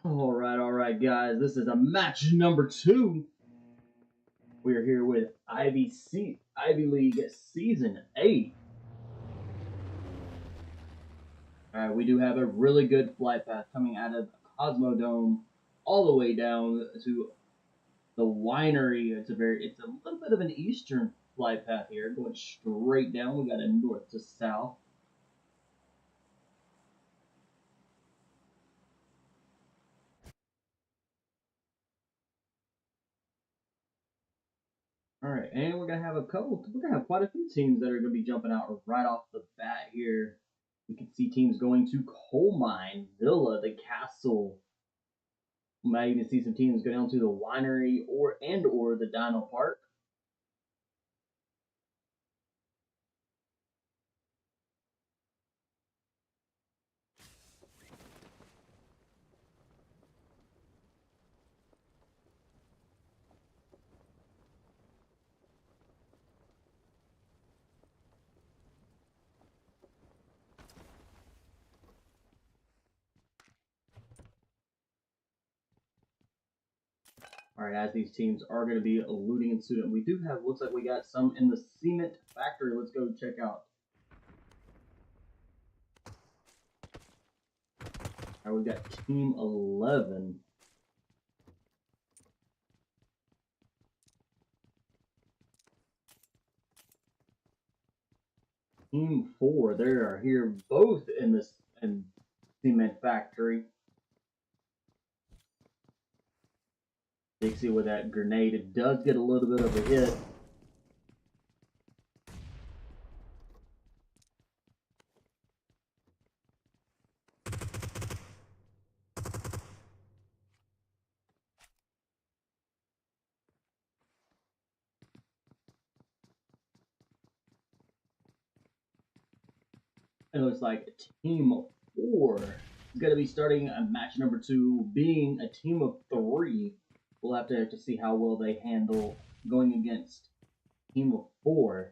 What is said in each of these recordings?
All right, guys. This is a match number two. We are here with Ivy League Season 8. All right, we do have a really good flight path coming out of Cosmodome all the way down to the winery. It's a little bit of an eastern flight path here, going straight down. We got a north to south. All right, and we're gonna have quite a few teams that are gonna be jumping out right off the bat here. We can see teams going to Coal Mine, Villa, the Castle. We might even see some teams go down to the Winery or the Dino Park. All right, as these teams are going to be eluding and suiting, we do have looks like we got some in the cement factory. Let's go check out. All right, we've got Team 11. Team 4, they are here both in this in cement factory. Dixie with that grenade. It does get a little bit of a hit. It looks like Team 4 is going to be starting a match number 2, being a team of 3. We'll have to see how well they handle going against Team of 4.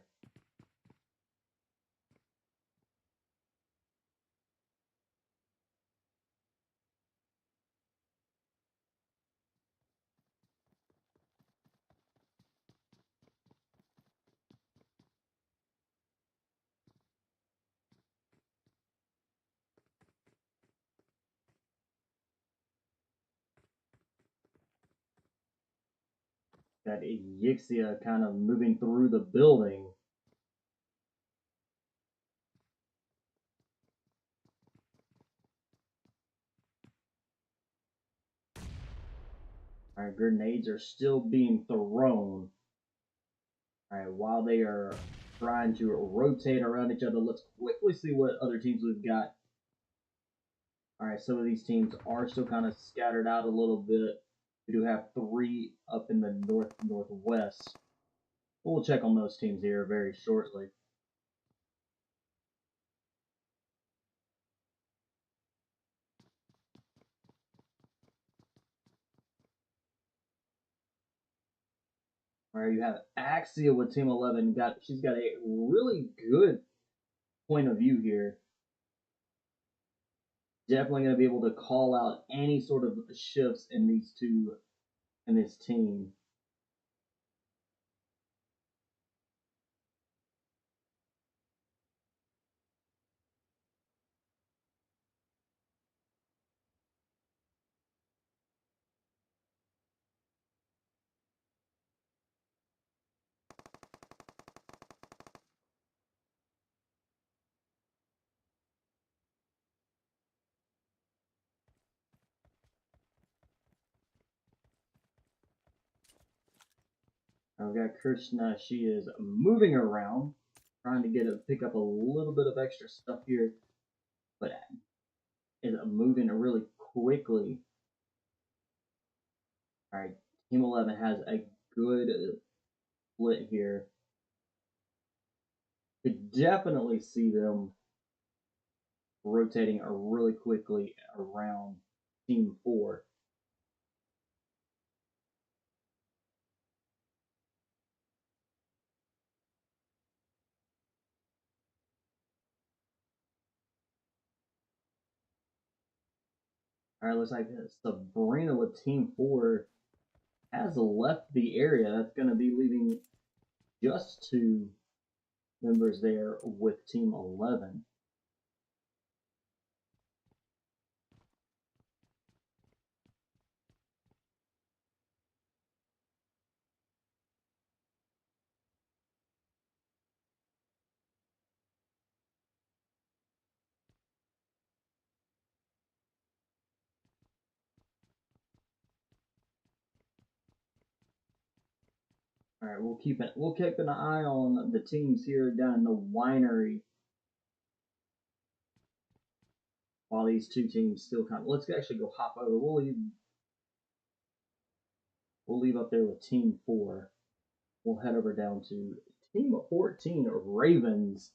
Got Yixia kind of moving through the building. All right, grenades are still being thrown. All right, while they are trying to rotate around each other, let's quickly see what other teams we've got. All right, some of these teams are still kind of scattered out a little bit. We do have 3 up in the northwest. We'll check on those teams here very shortly. All right, you have Axia with Team 11. She's got a really good point of view here. Definitely going to be able to call out any sort of shifts in these two in this team. I've got Krishna. She is moving around, trying to pick up a little bit of extra stuff here, but is moving really quickly. All right, Team 11 has a good split here. Could definitely see them rotating really quickly around Team 4. All right, looks like Sabrina with Team 4 has left the area. That's going to be leaving just 2 members there with Team 11. All right, we'll keep an eye on the teams here down in the winery while these 2 teams still come. Let's actually go hop over. We'll leave up there with Team 4. We'll head over down to Team 14 Ravens.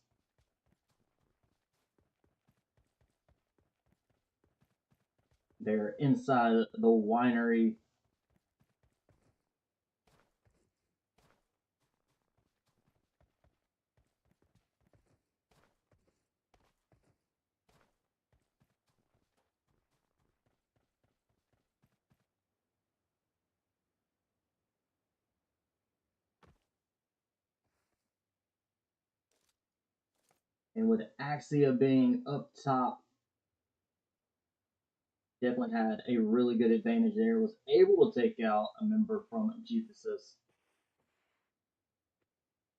They're inside the winery. And with Axia being up top, definitely had a really good advantage there. Was able to take out a member from Jeephysis.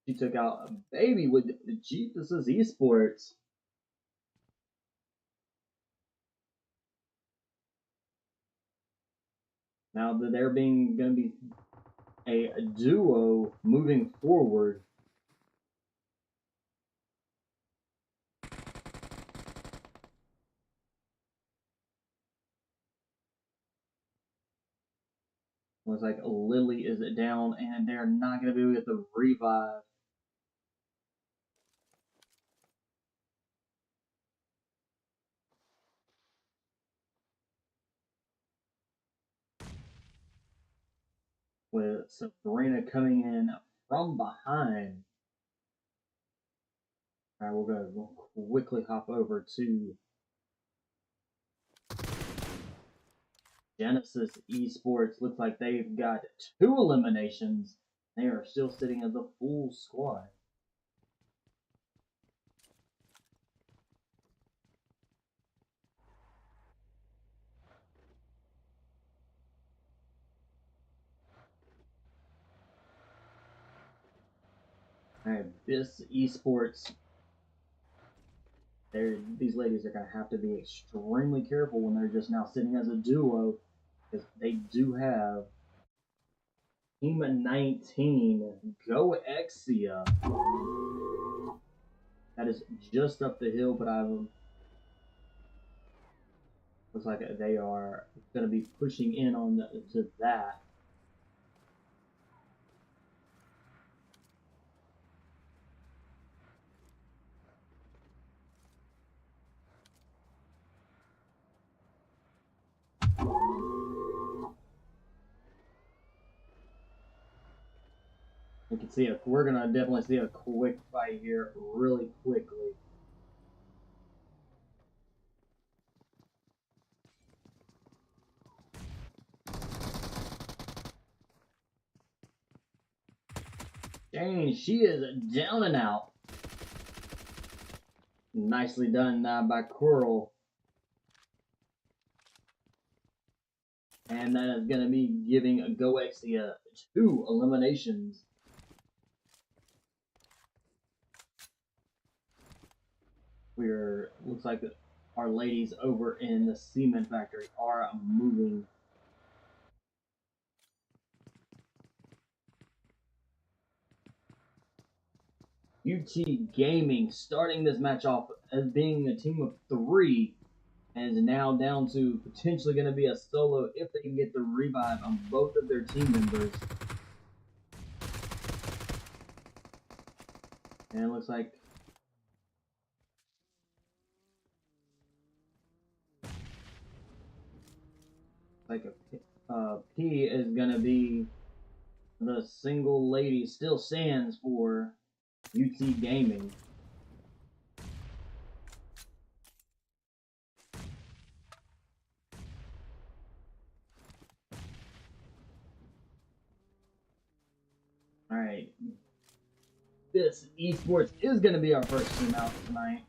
She took out a baby with Jeephysis Esports. Now that they're going to be a duo moving forward. Looks like Lily is down, and they're not going to be able to get the revive. With Sabrina coming in from behind. All right, we're going to quickly hop over to Genesis Esports. Looks like they've got 2 eliminations. They are still sitting as a full squad. Alright, this Esports, these ladies are going to have to be extremely careful when they're just now sitting as a duo, because they do have Team 19, Go Exia. That is just up the hill, but looks like they are going to be pushing in on to that. You can see we're gonna definitely see a quick fight here, really quickly. Jane, she is down and out. Nicely done by Coral. And that is going to be giving Goexia 2 eliminations. Looks like our ladies over in the Cement Factory are moving. UT Gaming starting this match off as being a team of 3 and is now down to potentially going to be a solo if they can get the revive on both of their team members. And it looks like P is going to be the single lady, still stands for UT Gaming. Alright. This esports is going to be our first team out tonight.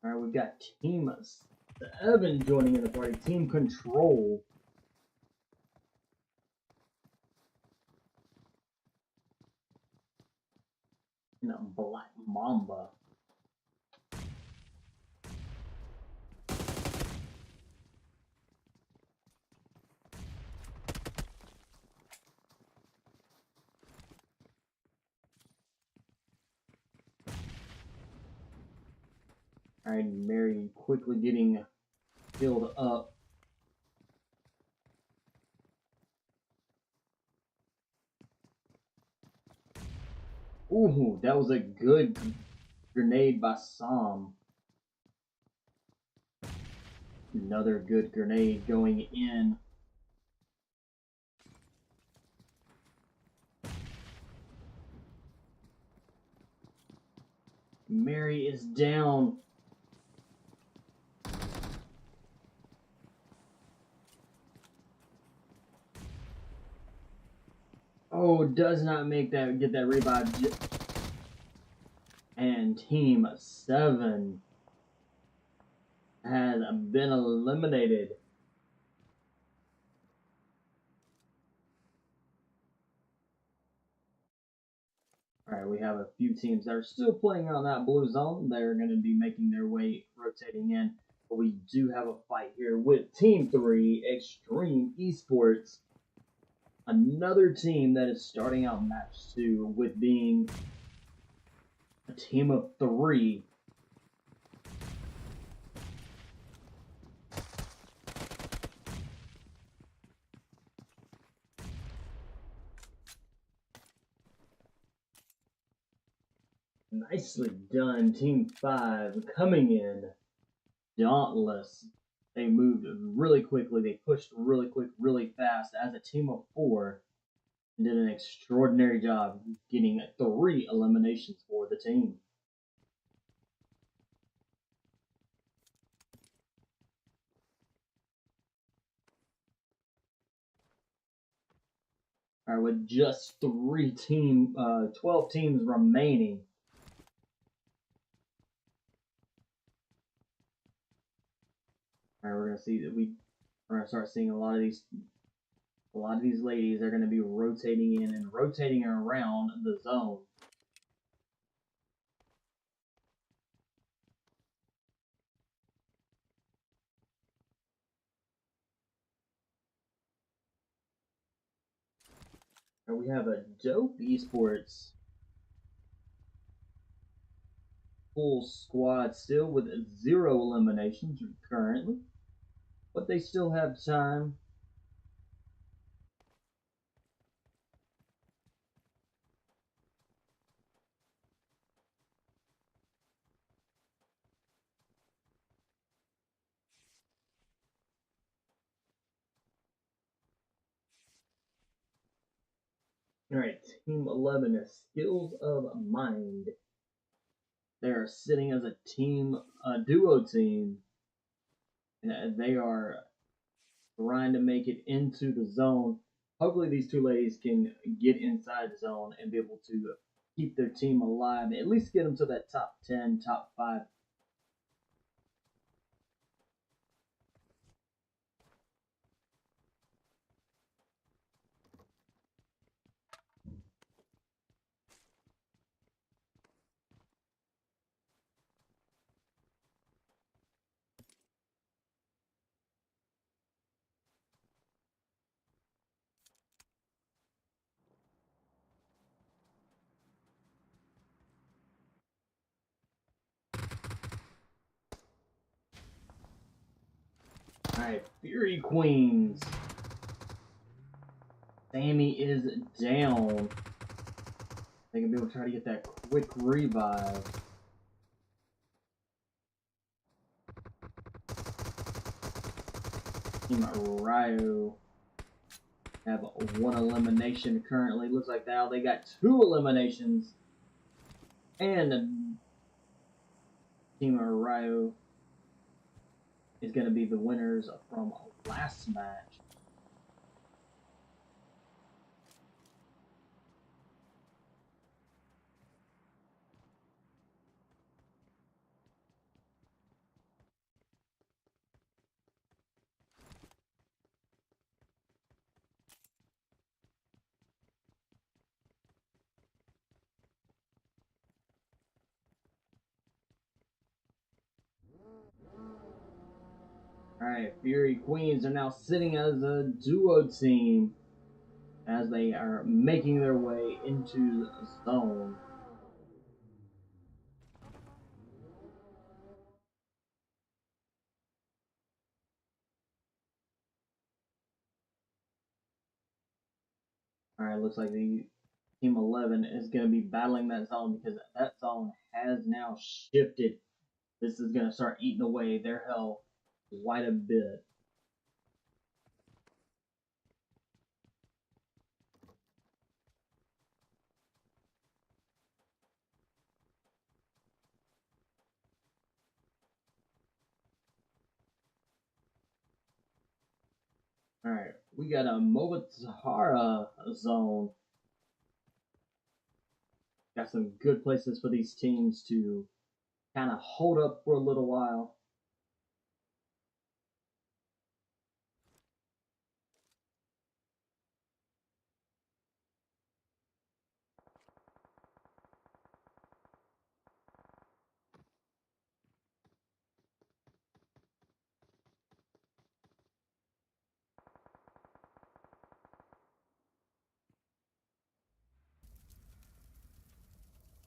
Alright, we've got Team 7 joining in the party. Team Control. And a Black Mamba. Alright, Mary quickly getting filled up. Ooh, that was a good grenade by Sam. Another good grenade going in. Mary is down. Oh, does not make that get that revive. And Team 7 has been eliminated. Alright, we have a few teams that are still playing on that blue zone. They're going to be making their way, rotating in. But we do have a fight here with Team 3, Extreme Esports. Another team that is starting out match 2 with being a team of 3. Nicely done, Team 5 coming in. Dauntless. They moved really quickly. They pushed really quick, really fast as a team of 4 and did an extraordinary job getting 3 eliminations for the team. All right, with just 12 teams remaining. All right, we're gonna see that we're gonna start seeing a lot of these ladies are gonna be rotating in and rotating around the zone. And we have a Dope Esports full squad still with 0 eliminations currently, but they still have time. Alright, Team 11 is Skills of Mind. They're sitting as a team, a duo team, and they are trying to make it into the zone. Hopefully these 2 ladies can get inside the zone and be able to keep their team alive, at least get them to that top 10, top 5. Alright, Fury Queens. Sammy is down. They can be able to try to get that quick revive. Team Ryo. Have one elimination currently. Looks like now they got 2 eliminations. And Team Ryo is going to be the winners from last match. Alright, Fury Queens are now sitting as a duo team as they are making their way into the zone. Alright, looks like the Team 11 is going to be battling that zone because that zone has now shifted. This is going to start eating away their health quite a bit. Alright, we got a Mobatara zone. Got some good places for these teams to kind of hold up for a little while.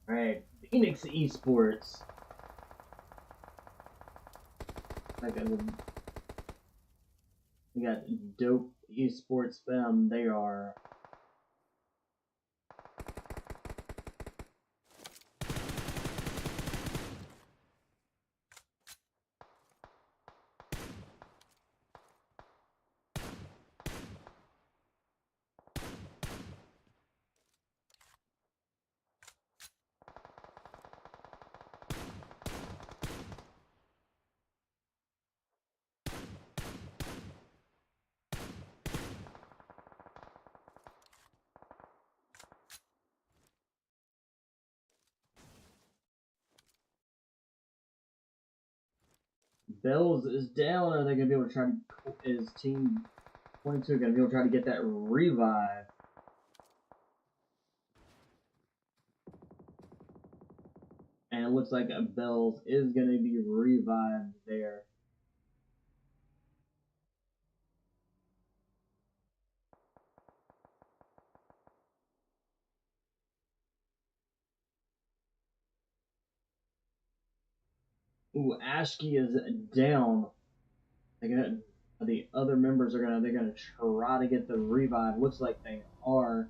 Alright, Phoenix Esports. We got Dope Esports Fam. They are Bells is down. Are they gonna be able to try to? Is Team 22 gonna be able to try to get that revive? And it looks like Bells is gonna be revived there. Ooh, Ashki is down. The other members they're gonna try to get the revive. Looks like they are.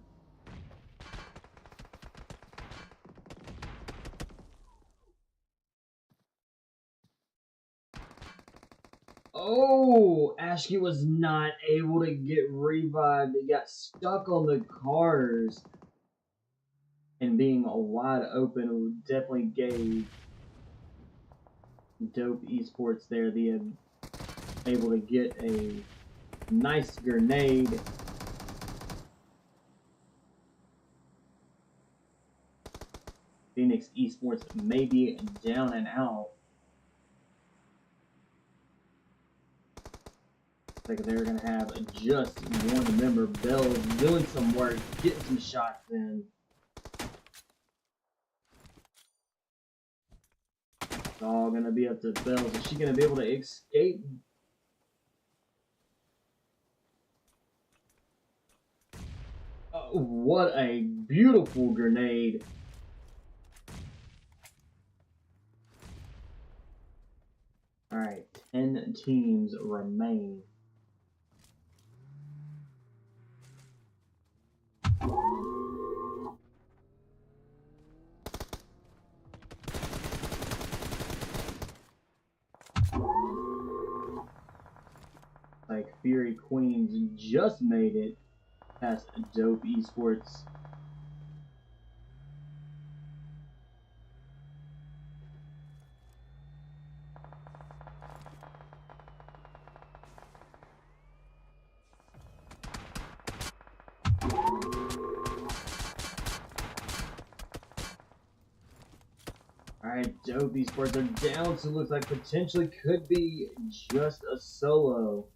Oh, Ashki was not able to get revived. He got stuck on the cars. And being wide open definitely gave Dope Esports there the able to get a nice grenade. Phoenix Esports may be down and out. Like they're gonna have just one member. Bell's doing some work, getting some shots in. It's all gonna be up to Bells. Is she gonna be able to escape? What a beautiful grenade. Alright, 10 teams remain. Like Fury Queens just made it. past Dope Esports. Alright, Dope Esports are down, so it looks like potentially could be just a solo.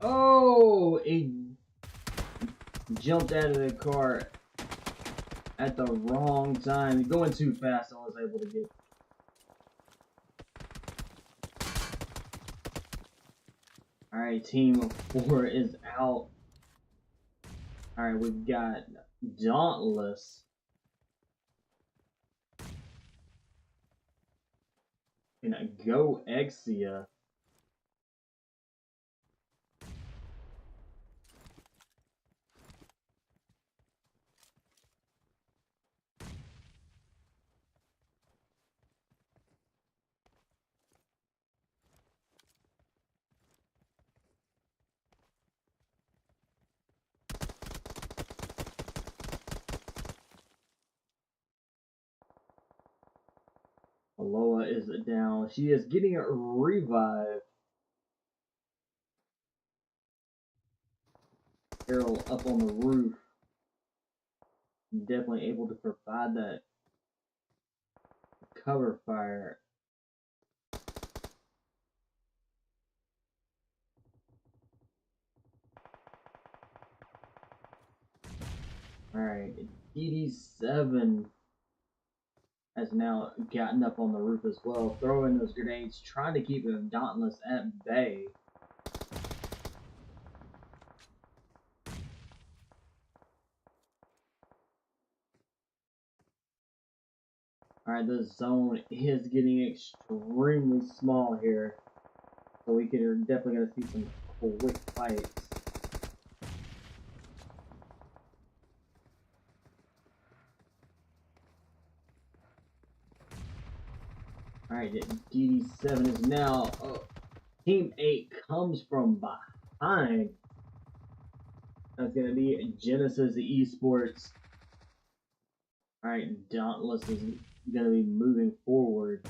Oh, he jumped out of the car at the wrong time. Going too fast, I was able to get. Alright, team 4 is out. Alright, we've got Dauntless. And Go Exia. Aloha is down. She is getting a revive. Carol up on the roof. Definitely able to provide that cover fire. Alright, DD7 has now gotten up on the roof as well, throwing those grenades, trying to keep him Dauntless at bay. Alright, the zone is getting extremely small here, so we are definitely going to see some quick fights. Alright, DD7 is now... Team 8 comes from behind. That's going to be Genesis Esports. Alright, Dauntless is going to be moving forward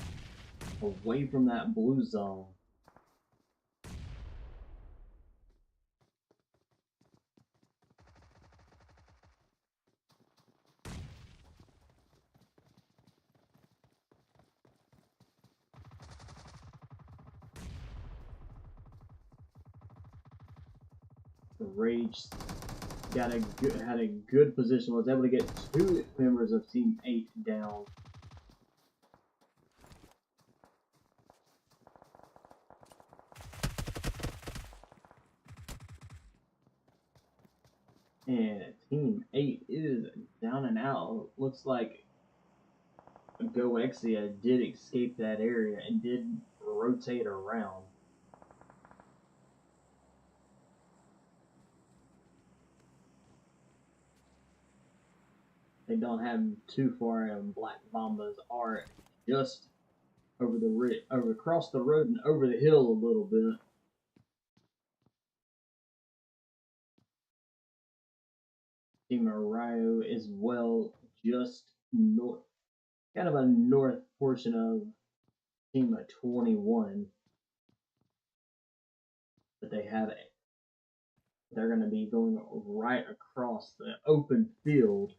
away from that blue zone. Rage had a good position, was able to get 2 members of Team 8 down. And Team 8 is down and out. Looks like Go Exia did escape that area and did rotate around. They don't have too far, and Black Bombas are just over across the road and over the hill a little bit. Team Arroyo is well just north, kind of a north portion of Team 21. But they're going to be going right across the open field.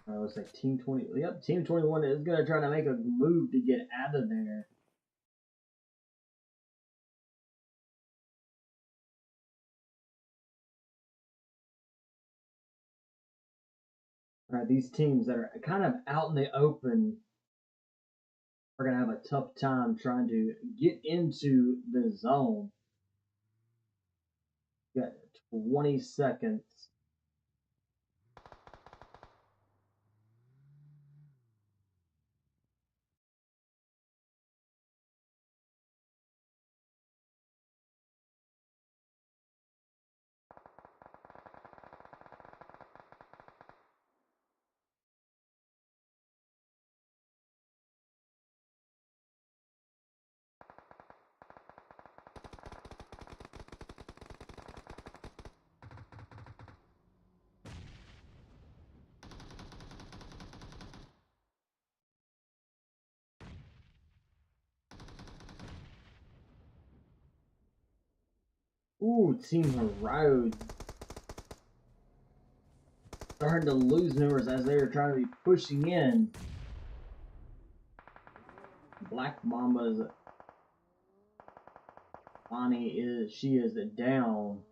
Looks like Team 20. Yep, Team 21 is going to try to make a move to get out of there. Alright, these teams that are kind of out in the open are going to have a tough time trying to get into the zone. Got 20 seconds. Ooh, Team Harayo starting to lose members as they are trying to be pushing in. Black Mamba's Bonnie is down.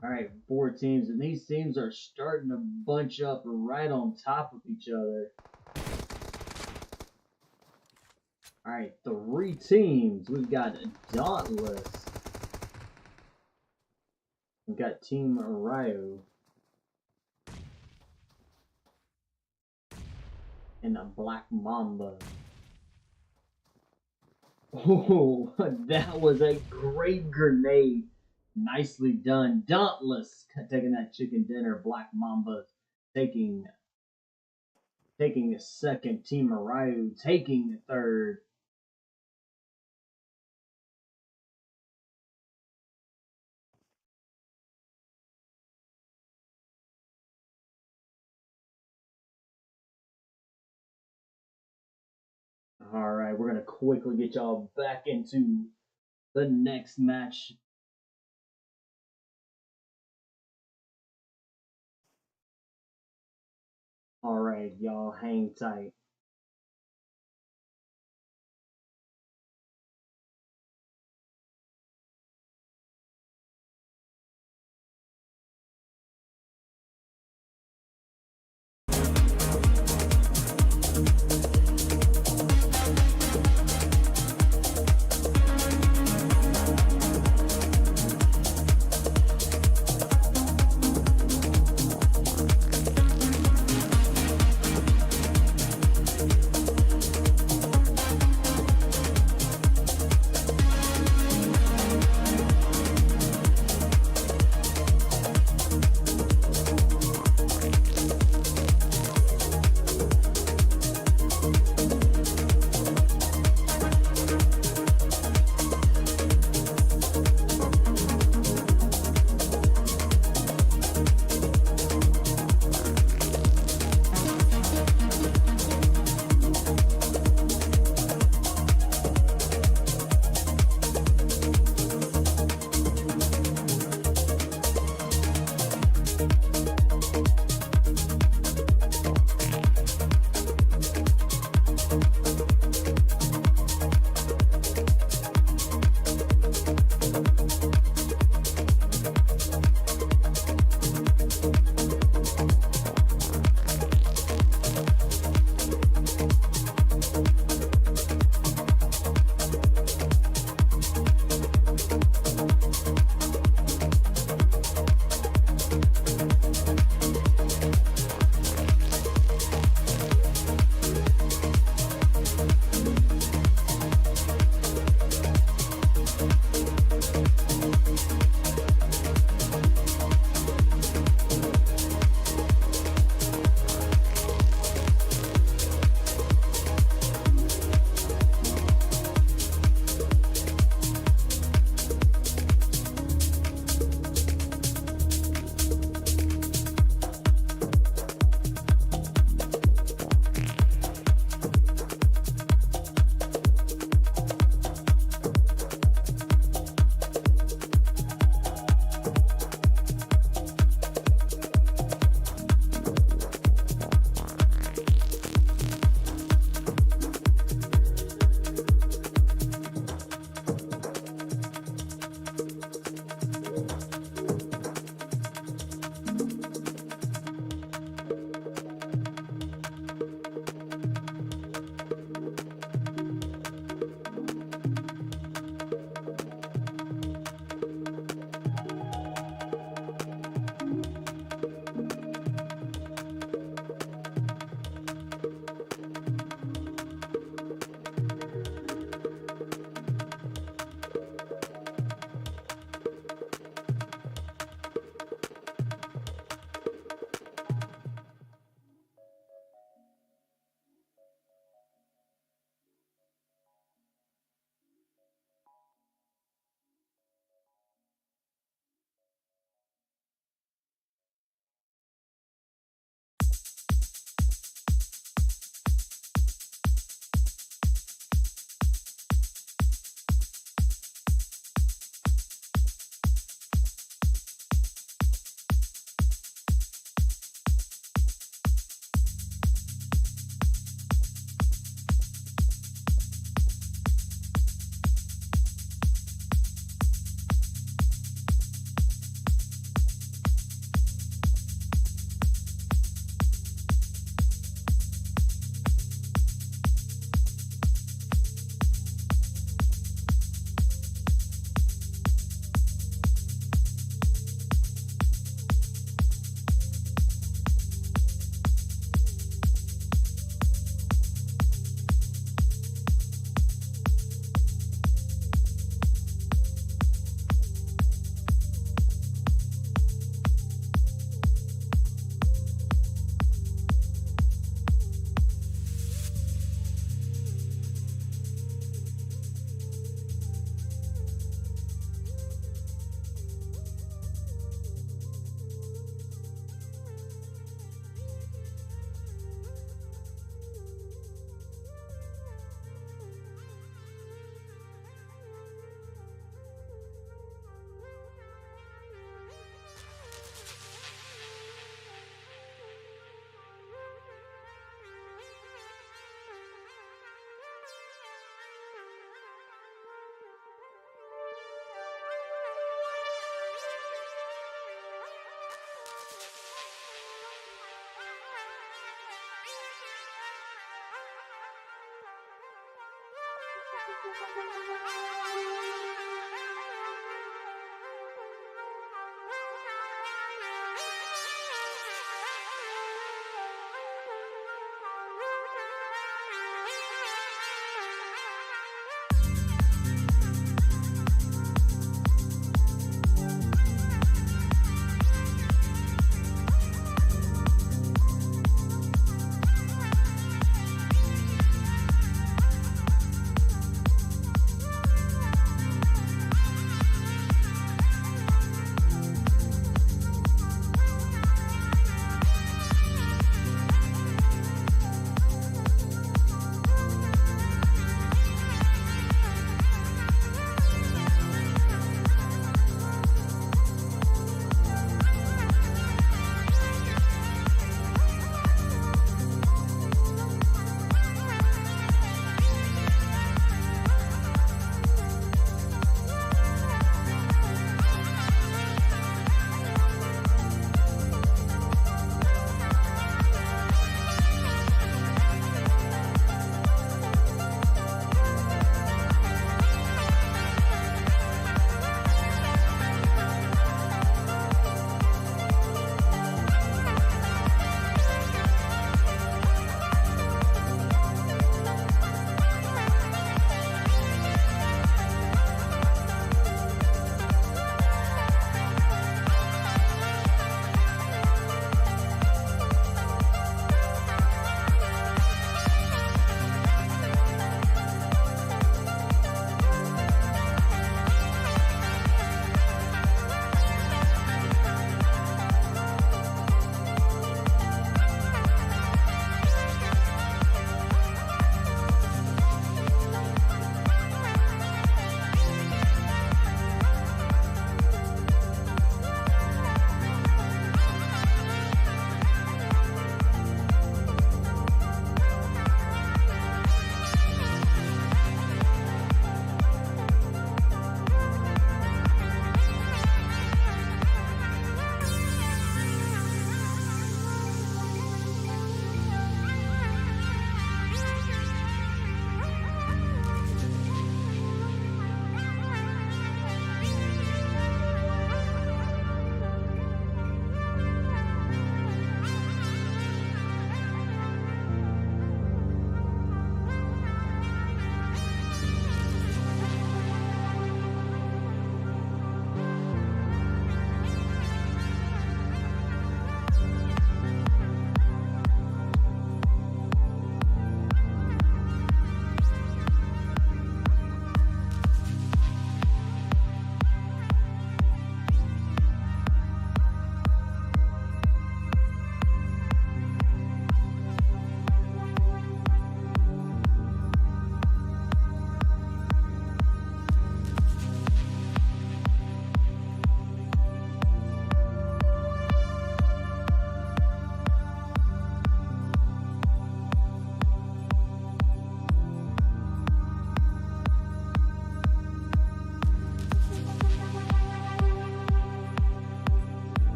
All right, 4 teams, and these teams are starting to bunch up right on top of each other. All right, 3 teams. We've got Dauntless. We've got Team Harayo. And a Black Mamba. Oh, that was a great grenade. Nicely done. Dauntless taking that chicken dinner. Black Mamba taking the second. Team Harayo taking the third. Alright, we're going to quickly get y'all back into the next match. Alright, y'all, hang tight.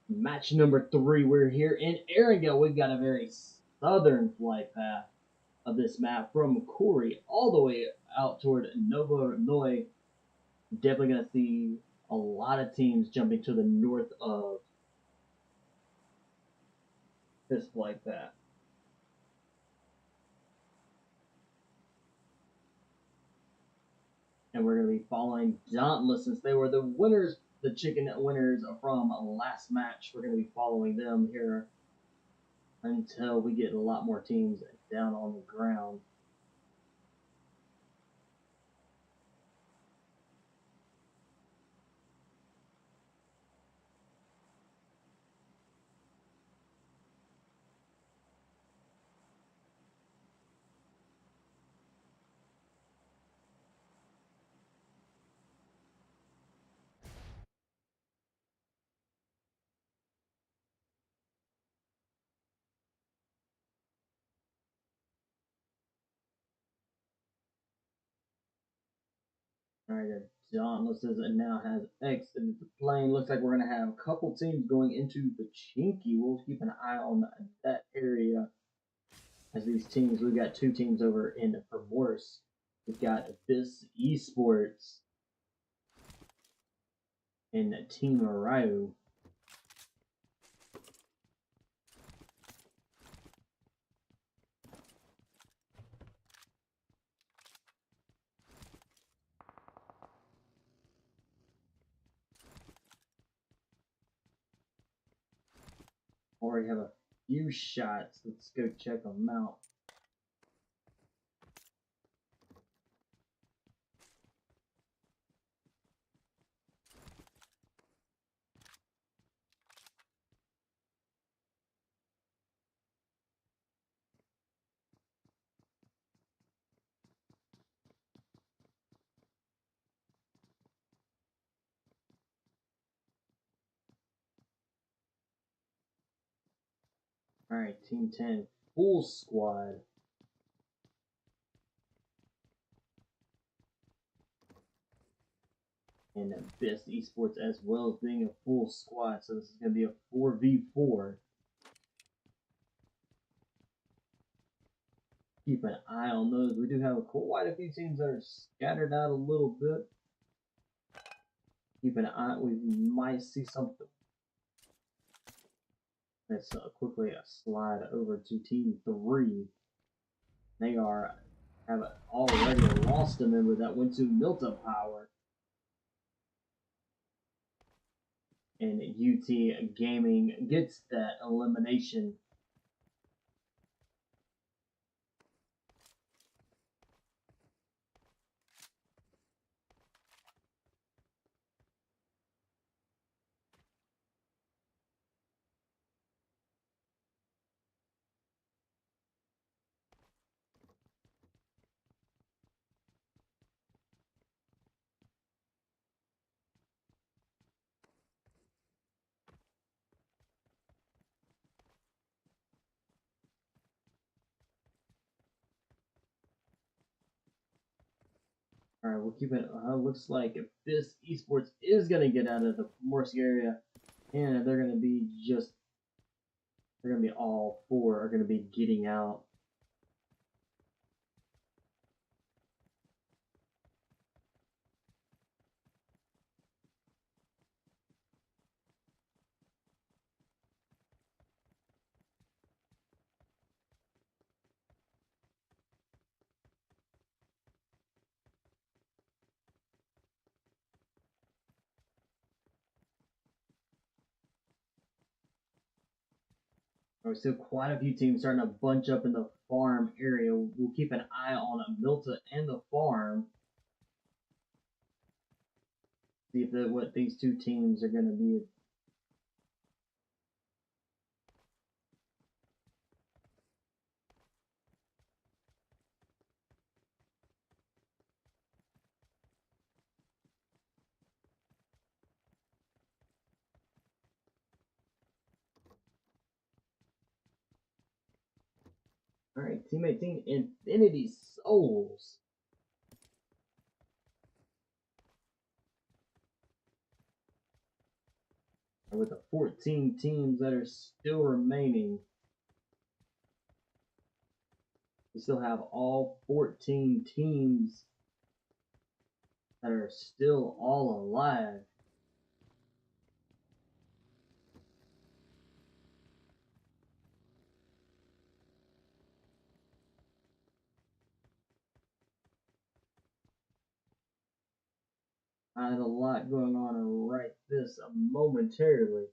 Match number 3, we're here in Erangel. We've got a very southern flight path of this map from Corey all the way out toward Novo Noi. Definitely going to see a lot of teams jumping to the north of this flight path. And we're going to be following Dauntless since they were the winners, the chicken winners from last match. We're going to be following them here until we get a lot more teams down on the ground. Alright, Dauntless now has exited the plane. Looks like we're going to have a couple teams going into the Chinky. We'll keep an eye on that area as these teams. We've got 2 teams over in Morse. We've got this Esports and Team Ryu. Already have a few shots. Let's go check them out. Alright, Team 10, full squad. And Best Esports as well as being a full squad. So this is going to be a 4v4. Keep an eye on those. We do have quite a few teams that are scattered out a little bit. Keep an eye. We might see something. Let's quickly slide over to Team 3. They have already lost a member that went to Milta Power. And UT Gaming gets that elimination. Alright, we'll keep it. Looks like if this Esports is going to get out of the Morse area, and they're going to be all 4 are going to be getting out. There's still quite a few teams starting to bunch up in the farm area. We'll keep an eye on Milta and the farm. See if what these 2 teams are going to be. Alright, Team 18, Infinity Souls. with the 14 teams that are still remaining, we still have all 14 teams that are still all alive. I had a lot going on right this momentarily.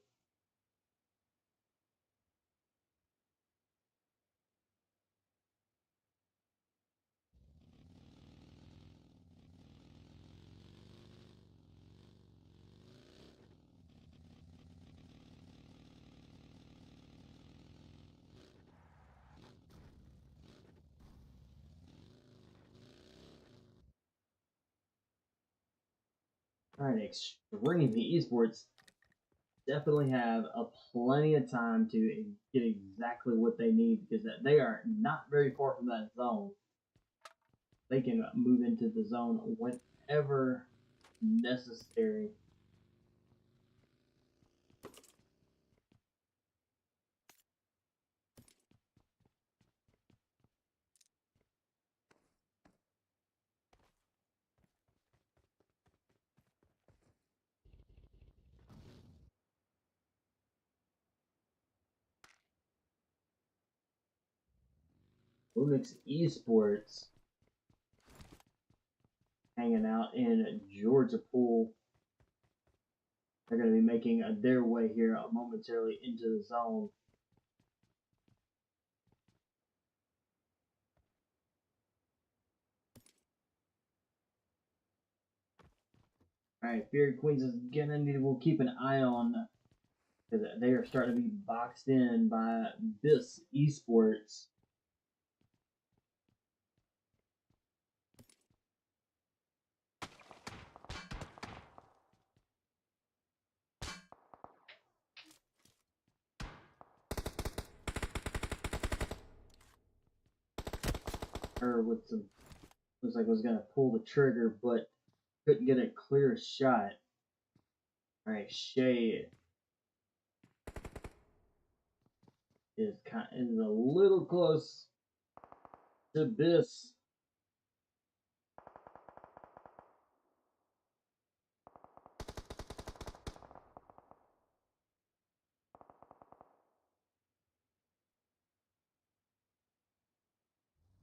Alright, Extreme Esports definitely have a plenty of time to get exactly what they need because they are not very far from that zone. They can move into the zone whenever necessary. Lumix Esports hanging out in Georgia Pool. They're going to be making their way here momentarily into the zone. Alright, Fairy Queens is gonna need we'll keep an eye on because they are starting to be boxed in by this esports. Her with some looks like was gonna pull the trigger, but couldn't get a clear shot. Alright, Shay is a little close to Biss.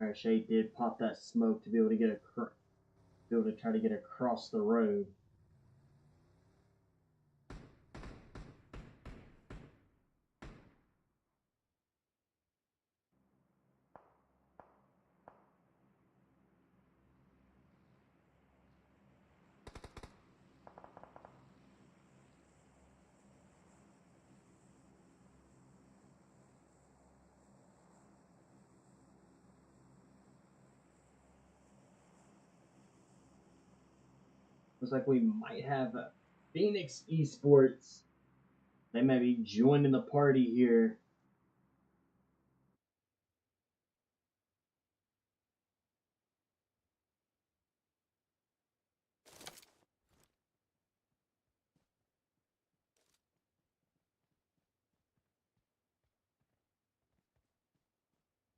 Alright, Shay did pop that smoke to be able to try to get across the road. Looks like we might have Phoenix Esports. They may be joining the party here.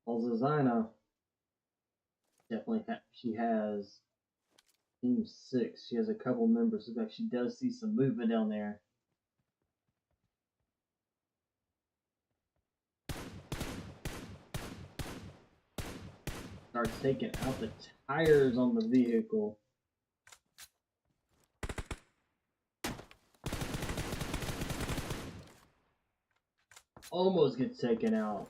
Zazina definitely she has Team 6. She has a couple members. Looks like she does see some movement down there. Starts taking out the tires on the vehicle. Almost gets taken out.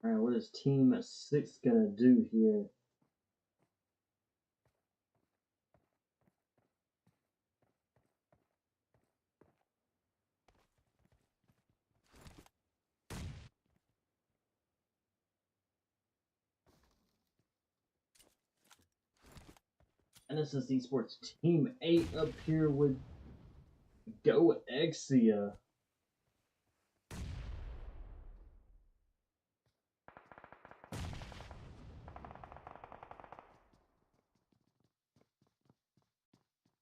Alright, what is Team 6 gonna do here? Genesis Esports Team 8 up here with Go Exia.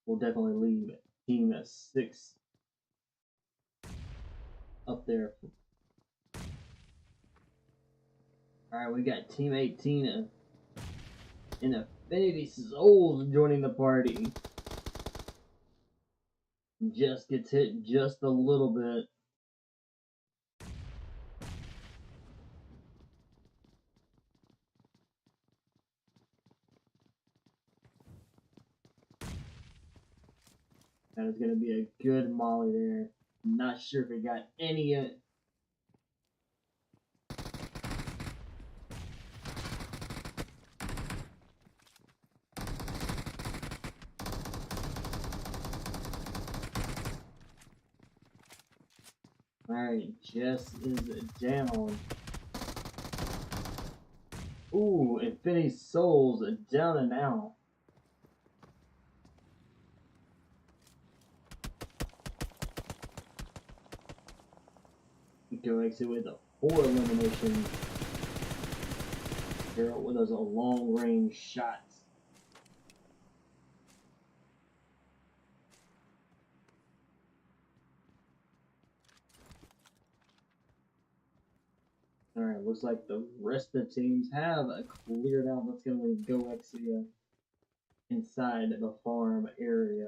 We'll definitely leave Team 6 up there. Alright, we got Team 18 and Infinity Souls joining the party. Just gets hit just a little bit. That is going to be a good molly there. Not sure if he got any of it. Alright, Jess is down. Ooh, Infinity Souls down and out. Go exit with a 4 elimination. Here with those long range shots. Alright, looks like the rest of the teams have cleared out. That's going to leave Go Exia inside the farm area.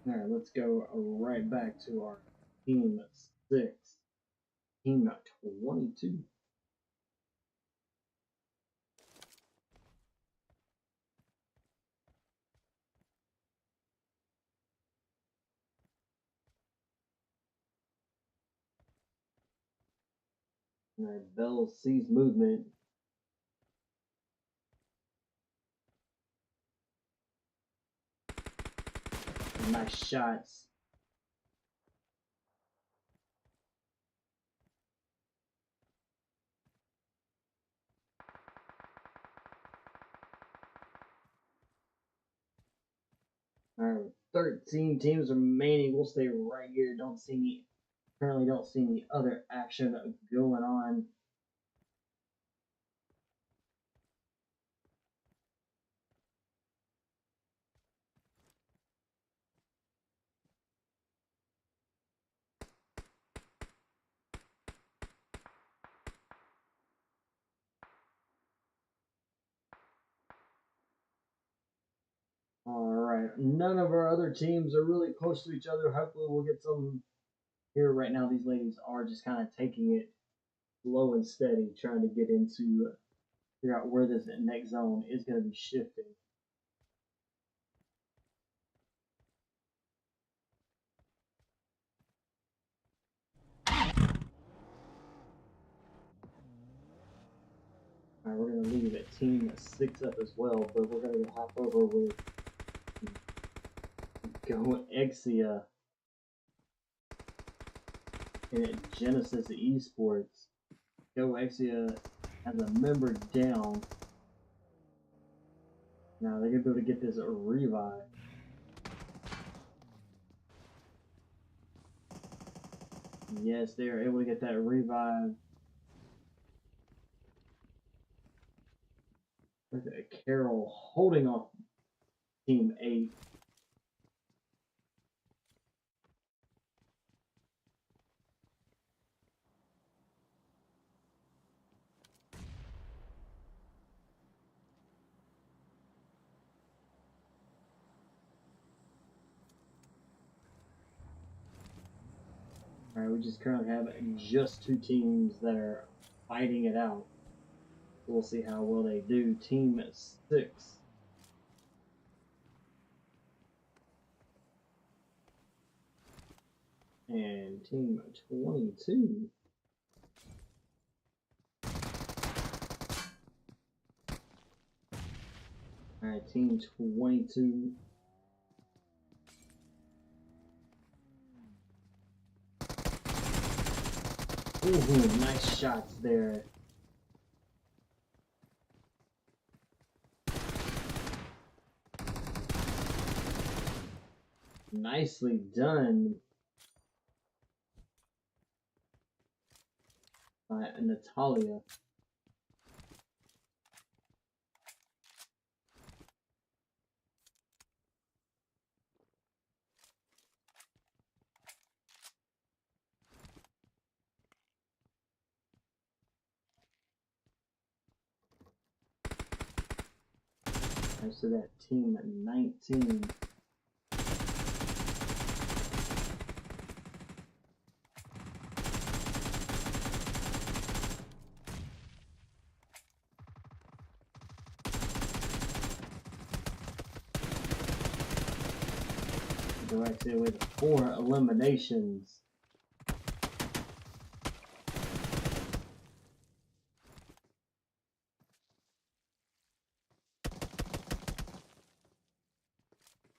Alright, let's go right back to our Team 6. Team 22. Alright, Bell sees movement. Nice shots. Alright, 13 teams remaining. We'll stay right here. Currently don't see any other action going on. Alright, none of our other teams are really close to each other. Hopefully we'll get some here right now. These ladies are just kind of taking it slow and steady, trying to get into, figure out where this next zone is going to be shifting. Alright, we're going to leave at Team 6 up as well, but we're going to hop over with Go Exia and Genesis Esports. Go Exia has a member down. Now they're going to be able to get this revive. Yes, they are able to get that revive. Look at Carol holding off Team 8. Alright, we just currently have just 2 teams that are fighting it out. We'll see how well they do. Team 6. And Team 22. Alright, team 22. Ooh, nice shots there. Nicely done by Natalia. So that team 19. Directed with 4 eliminations.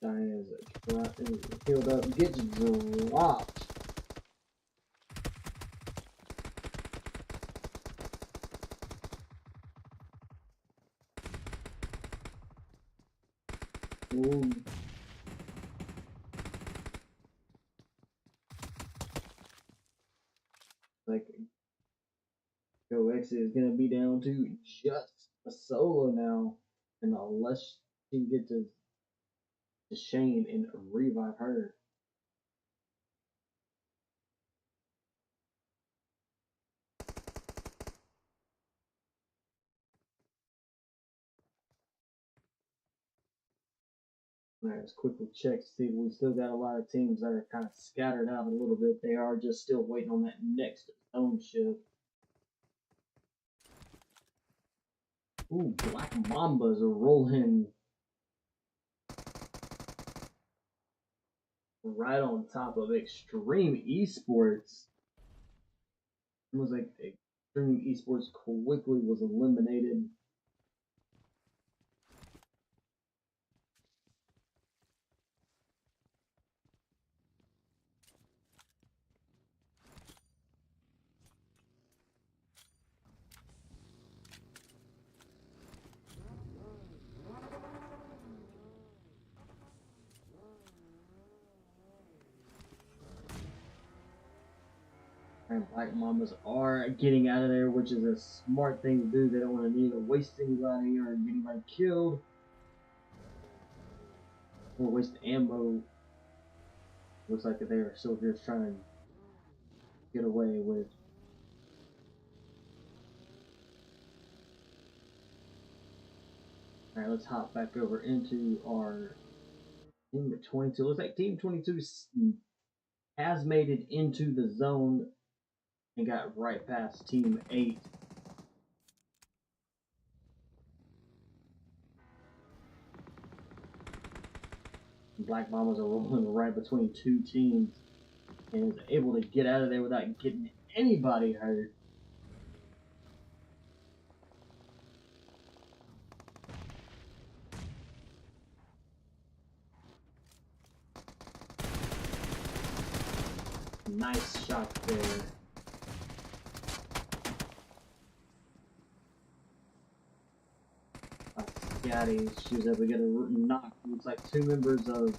Diane is healed up, gets dropped. Ooh. Like, GoX is gonna be down to just a solo now, and unless she can get to Shane and revive her. Alright, let's quickly check to see if we still got a lot of teams that are kind of scattered out a little bit. They are just still waiting on that next zone shift. Ooh, Black Mambas are rolling right on top of Extreme Esports. It was like Extreme Esports quickly was eliminated. And Black Mambas are getting out of there, which is a smart thing to do. They don't want to need to waste anybody or get anybody killed. Or waste ammo. Looks like they are still just trying to get away with. Alright, let's hop back over into our team 22. Looks like team 22 has made it into the zone and got right past team 8. Black Bombers are rolling right between 2 teams and is able to get out of there without getting anybody hurt. Nice shot there. Scatty, she was able to get a knock. Looks like 2 members of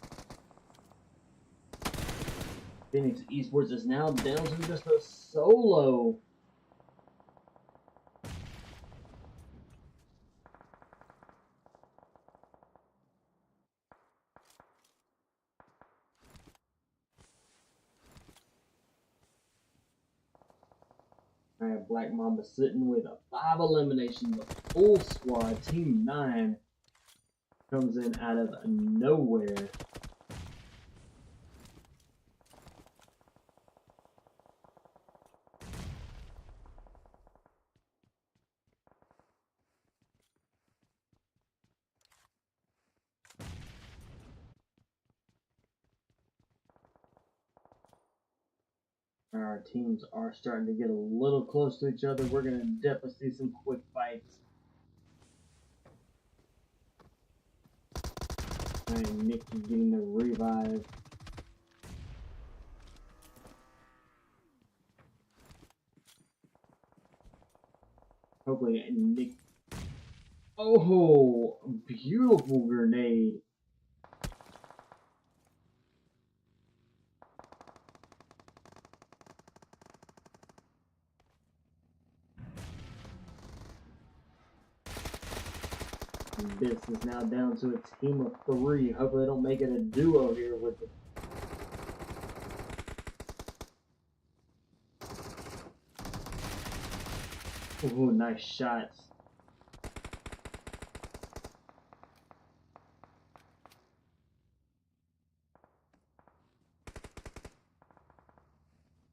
Phoenix Esports is now down to just a solo. Alright, Black Mamba sitting with 5 eliminations, a full squad. Team 9 comes in out of nowhere. Our teams are starting to get a little close to each other. We're going to definitely see some quick fights. Alright, Nick getting the revive. Hopefully Nick... Oh! Beautiful grenade! This is now down to a team of 3. Hopefully they don't make it a duo here with the... Ooh, nice shots.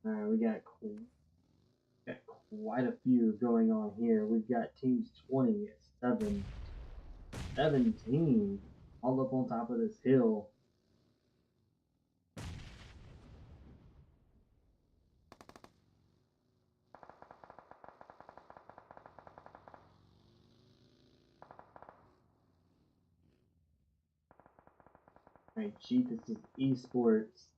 Alright, we got quite a few going on here. We've got teams 27, 17, all up on top of this hill. Alright, Chief, this is esports.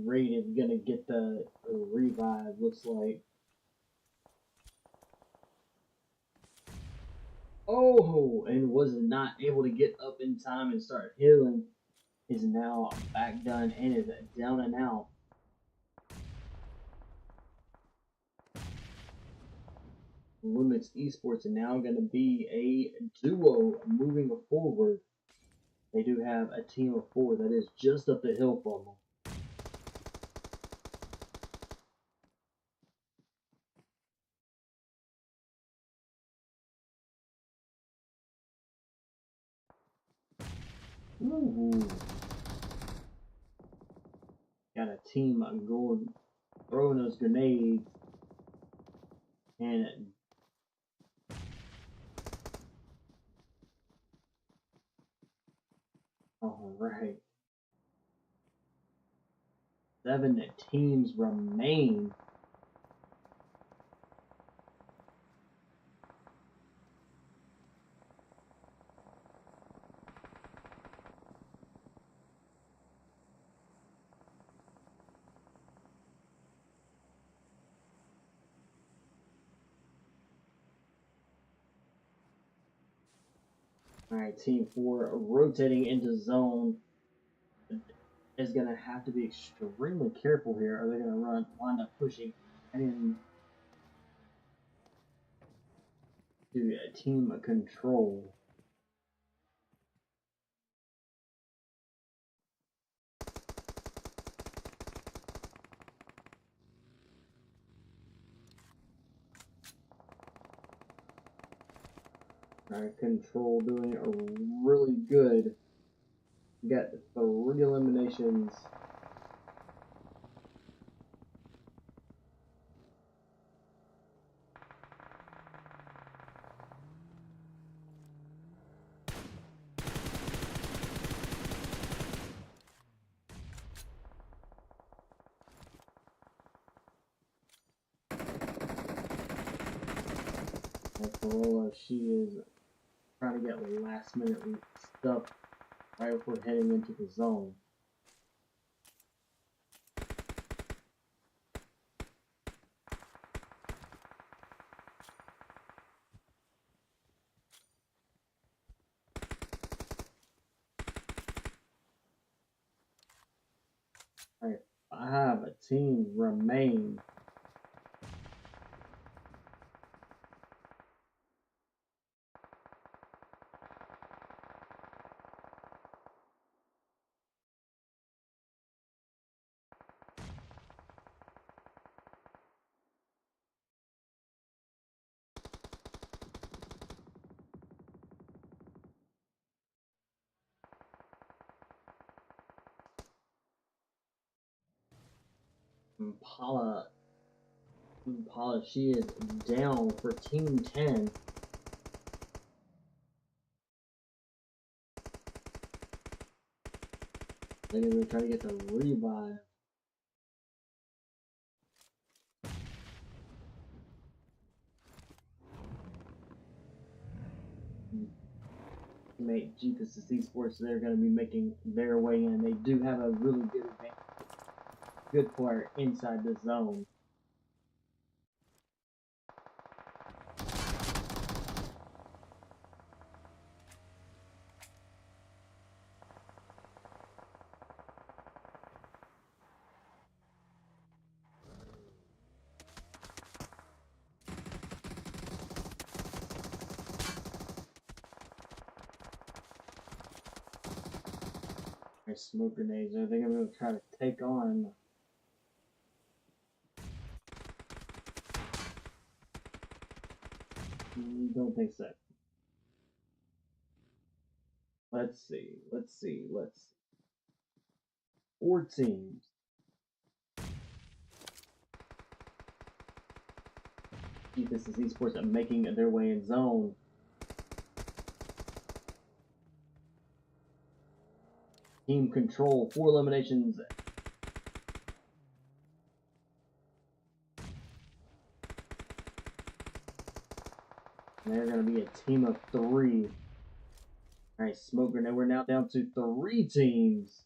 Raid is gonna get the revive, looks like. Oh, and was not able to get up in time and start healing. Is now back done and is down and out. Lumix Esports are now going to be a duo moving forward. They do have a team of 4 that is just up the hill from them. Ooh. Got a team going, throwing those grenades. And alright. 7 teams remain. Alright, team 4 rotating into zone is going to have to be extremely careful here, or they're going to wind up pushing in to team control. Control doing really good. Got 3 eliminations. Corolla, she is trying to get last minute stuff right before heading into the zone. Alright, 5 teams remain. Paula, she is down for Team 10. They're going to try to get the revive. Teammate Jeepus Esports, they're going to be making their way in. They do have a really good advantage. Good player inside the zone. Smoke grenades. I think I'm going to try to take on. Don't think so. Let's see. 4 teams. This is Esports are making their way in zone. Team control, 4 eliminations. And they're going to be a team of 3. Alright, smoke grenade. We're now down to 3 teams.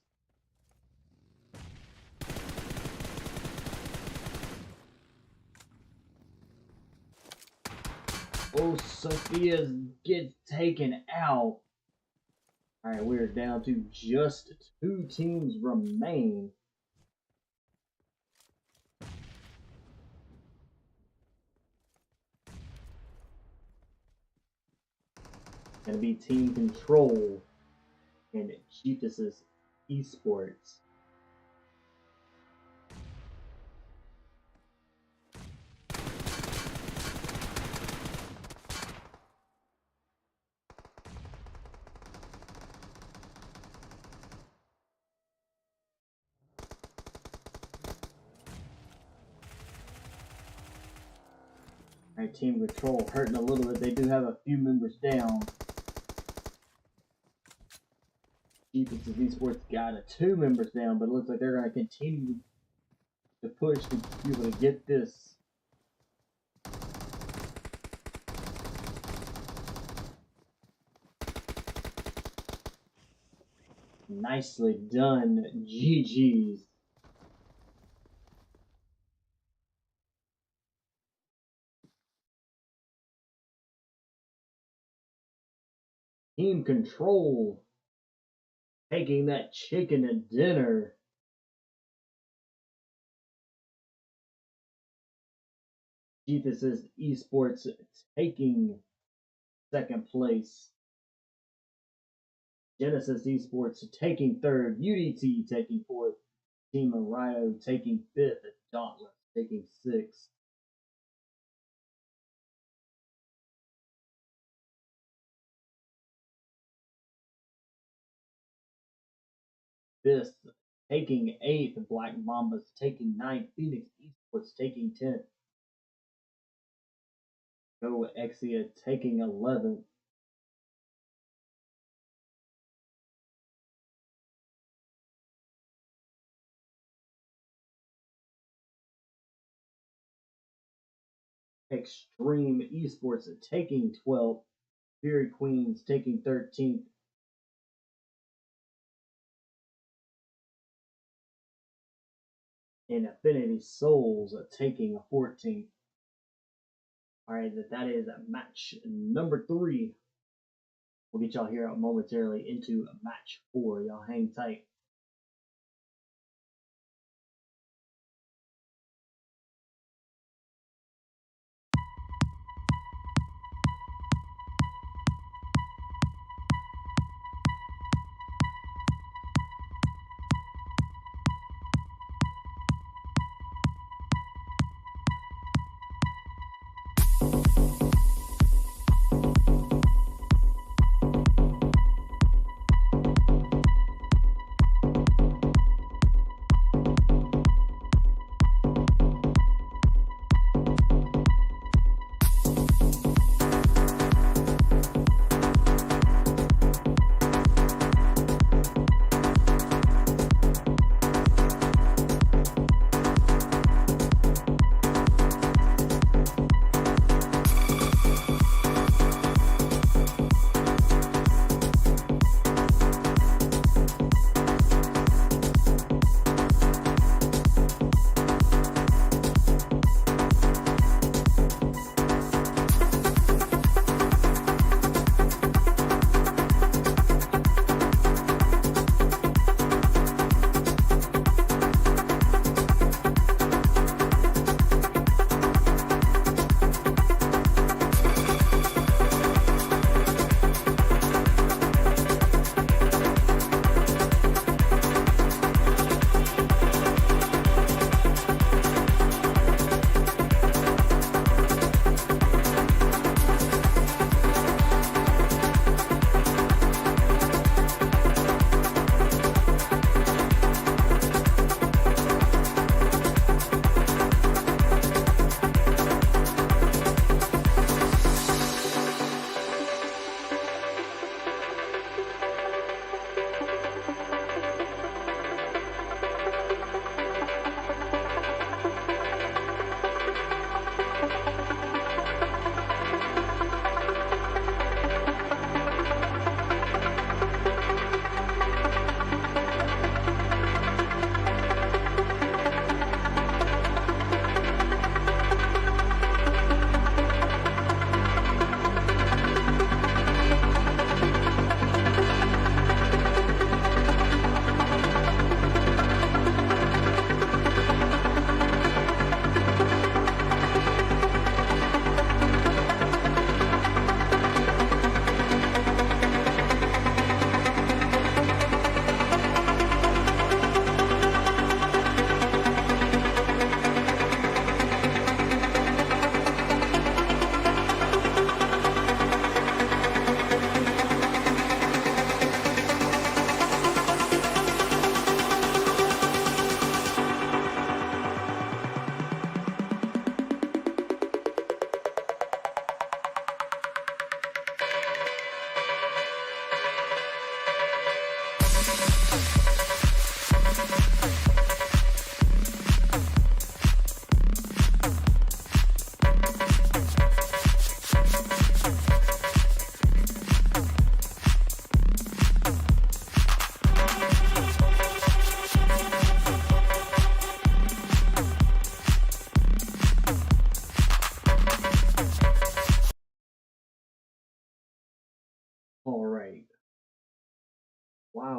Oh, Sophia gets taken out. Alright, we're down to just 2 teams remain. Gonna be Team Control and Jeepus Esports. Alright, Team Control hurting a little bit. They do have a few members down. Jeepus Esports got 2 members down, but it looks like they're going to continue to push to be able to get this. Nicely done, GG's. Team Control taking that chicken to dinner. Jeepus Esports taking 2nd place. Genesis Esports taking 3rd. UDT taking 4th. Team Arrio taking 5th. Dauntless taking 6th. Fifth, taking 8th. Black Mambas taking 9th. Phoenix Esports taking 10th. Go Exia taking 11th. Extreme Esports taking 12th. Fury Queens taking 13th. And Affinity Souls taking 14th. Alright, that is match number 3. We'll get y'all here momentarily into match 4. Y'all hang tight.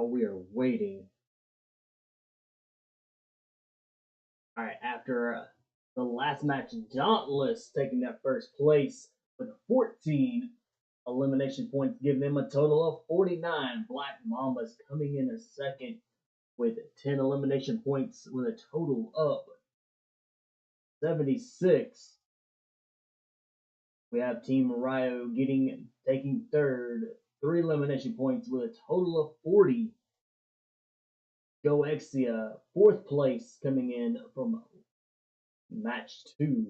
while we are waiting. Alright, after the last match, Dauntless taking that first place with 14 elimination points, giving them a total of 49. Black Mambas coming in a second with 10 elimination points with a total of 76. We have Team Rio taking third, 3 elimination points with a total of 40. Goexia, 4th place, coming in from match 2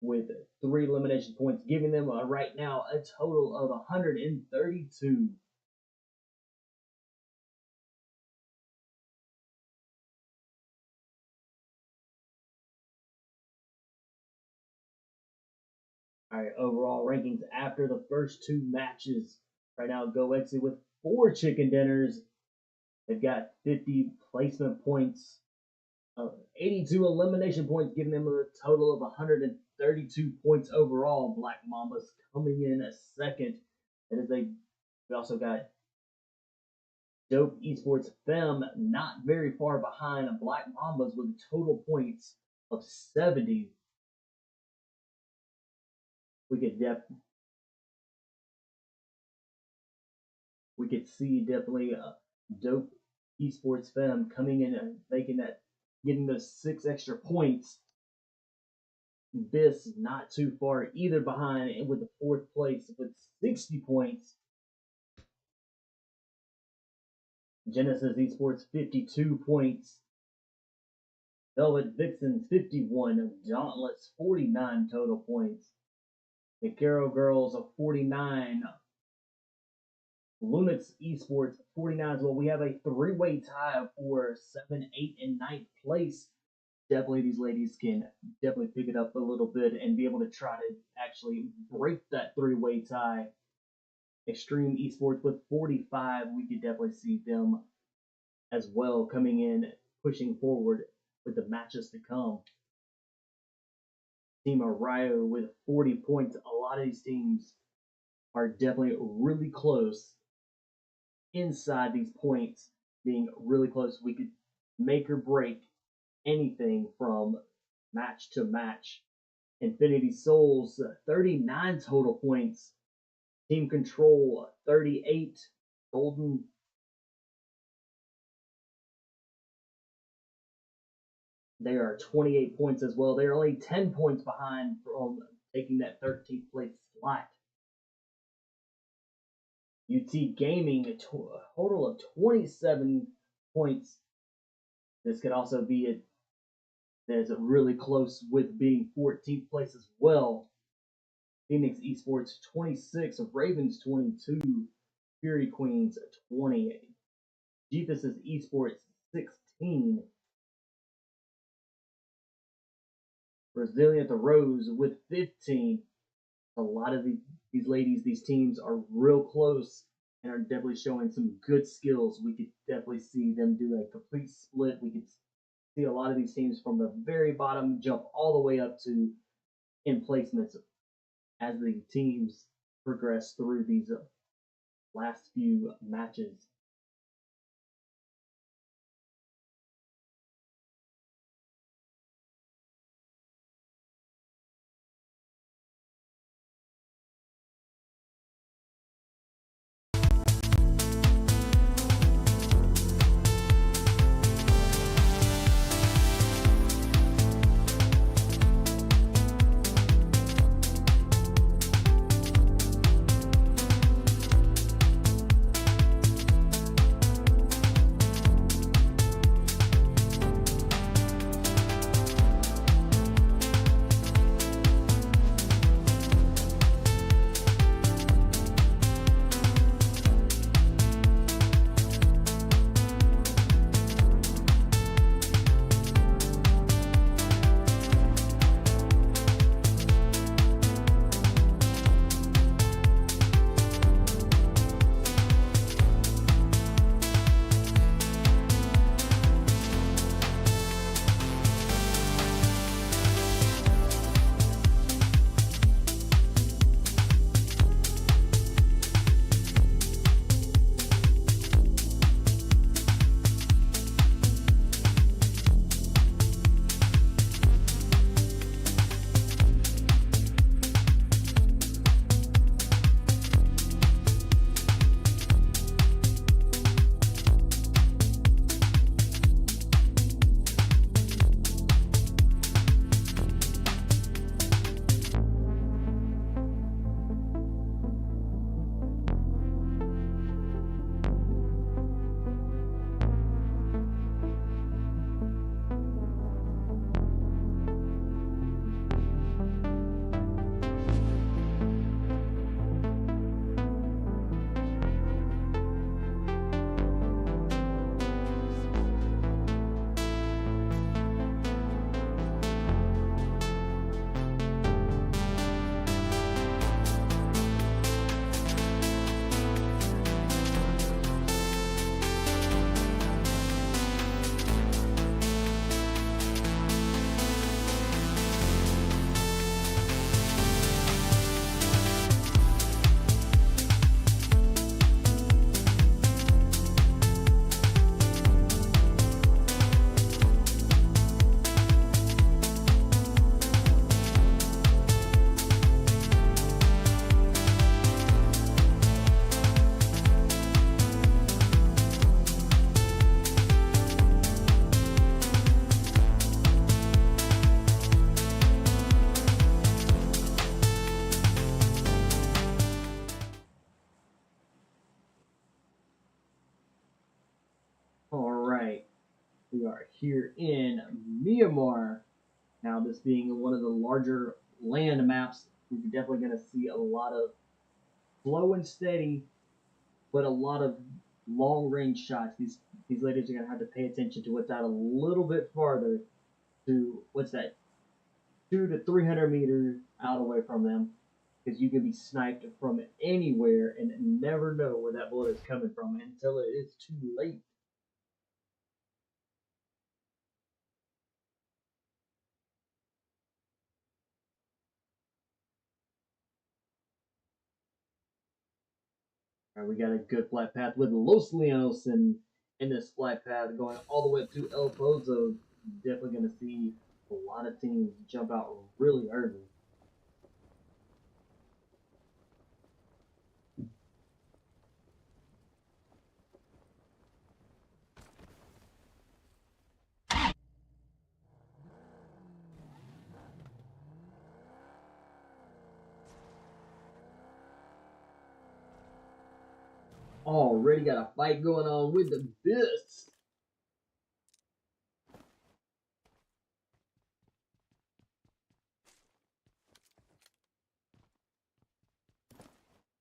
with 3 elimination points, giving them right now a total of 132. Alright, overall rankings after the first 2 matches. Right now, Goexia with 4 chicken dinners. They've got 50 placement points, 82 elimination points, giving them a total of 132 points overall. Black Mambas coming in a second. We also got Dope Esports Femme not very far behind Black Mambas with total points of 70. We could see definitely Dope Esports Femme coming in and getting those 6 extra points. This not too far either behind, and with the 4th place with 60 points. Genesis Esports 52 points. Velvet Vixens 51. Dauntless 49 total points. The Caro Girls of 49. Lunix Esports 49 as well. We have a 3-way tie for 7, 8, and 9th place. Definitely these ladies can definitely pick it up a little bit and be able to try to actually break that 3-way tie. Extreme Esports with 45. We could definitely see them as well coming in, pushing forward with the matches to come. Team Rio with 40 points. A lot of these teams are definitely really close. Inside these points being really close, we could make or break anything from match to match. Infinity Souls 39 total points. Team Control 38. Golden they are 28 points as well. They're only 10 points behind from taking that 13th place slot. UT Gaming a total of 27 points. This could also be that's really close with being 14th place as well. Phoenix Esports 26, Ravens 22, Fury Queens 20, Jeepus Esports 16, Resilient Rose with 15. A lot of these ladies, these teams are real close and are definitely showing some good skills. We could definitely see them do a complete split. We could see a lot of these teams from the very bottom jump all the way up to in placements as the teams progress through these last few matches. We are here in Myanmar. Now, this being one of the larger land maps, we're definitely going to see a lot of slow and steady, but a lot of long range shots. These ladies are going to have to pay attention to what's out a little bit farther to what's that 200 to 300 meters out away from them, because you can be sniped from anywhere and never know where that bullet is coming from until it is too late. All right, we got a good flight path with Los Leonos in this flight path going all the way up to El Pozo. Definitely going to see a lot of teams jump out really early. Already got a fight going on with the Bists.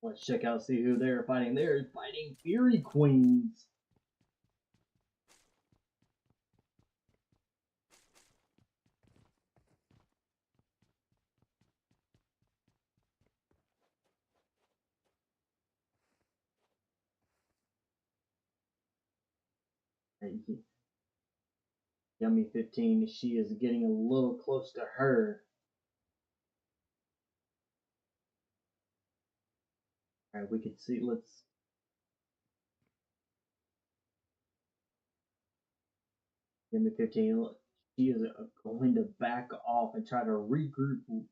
Let's check out, see who they're fighting. They're fighting Fury Queens. Yummy 15, she is getting a little close to her. Alright, we can see, let's... Yummy 15, look, she is going to back off and try to regroup.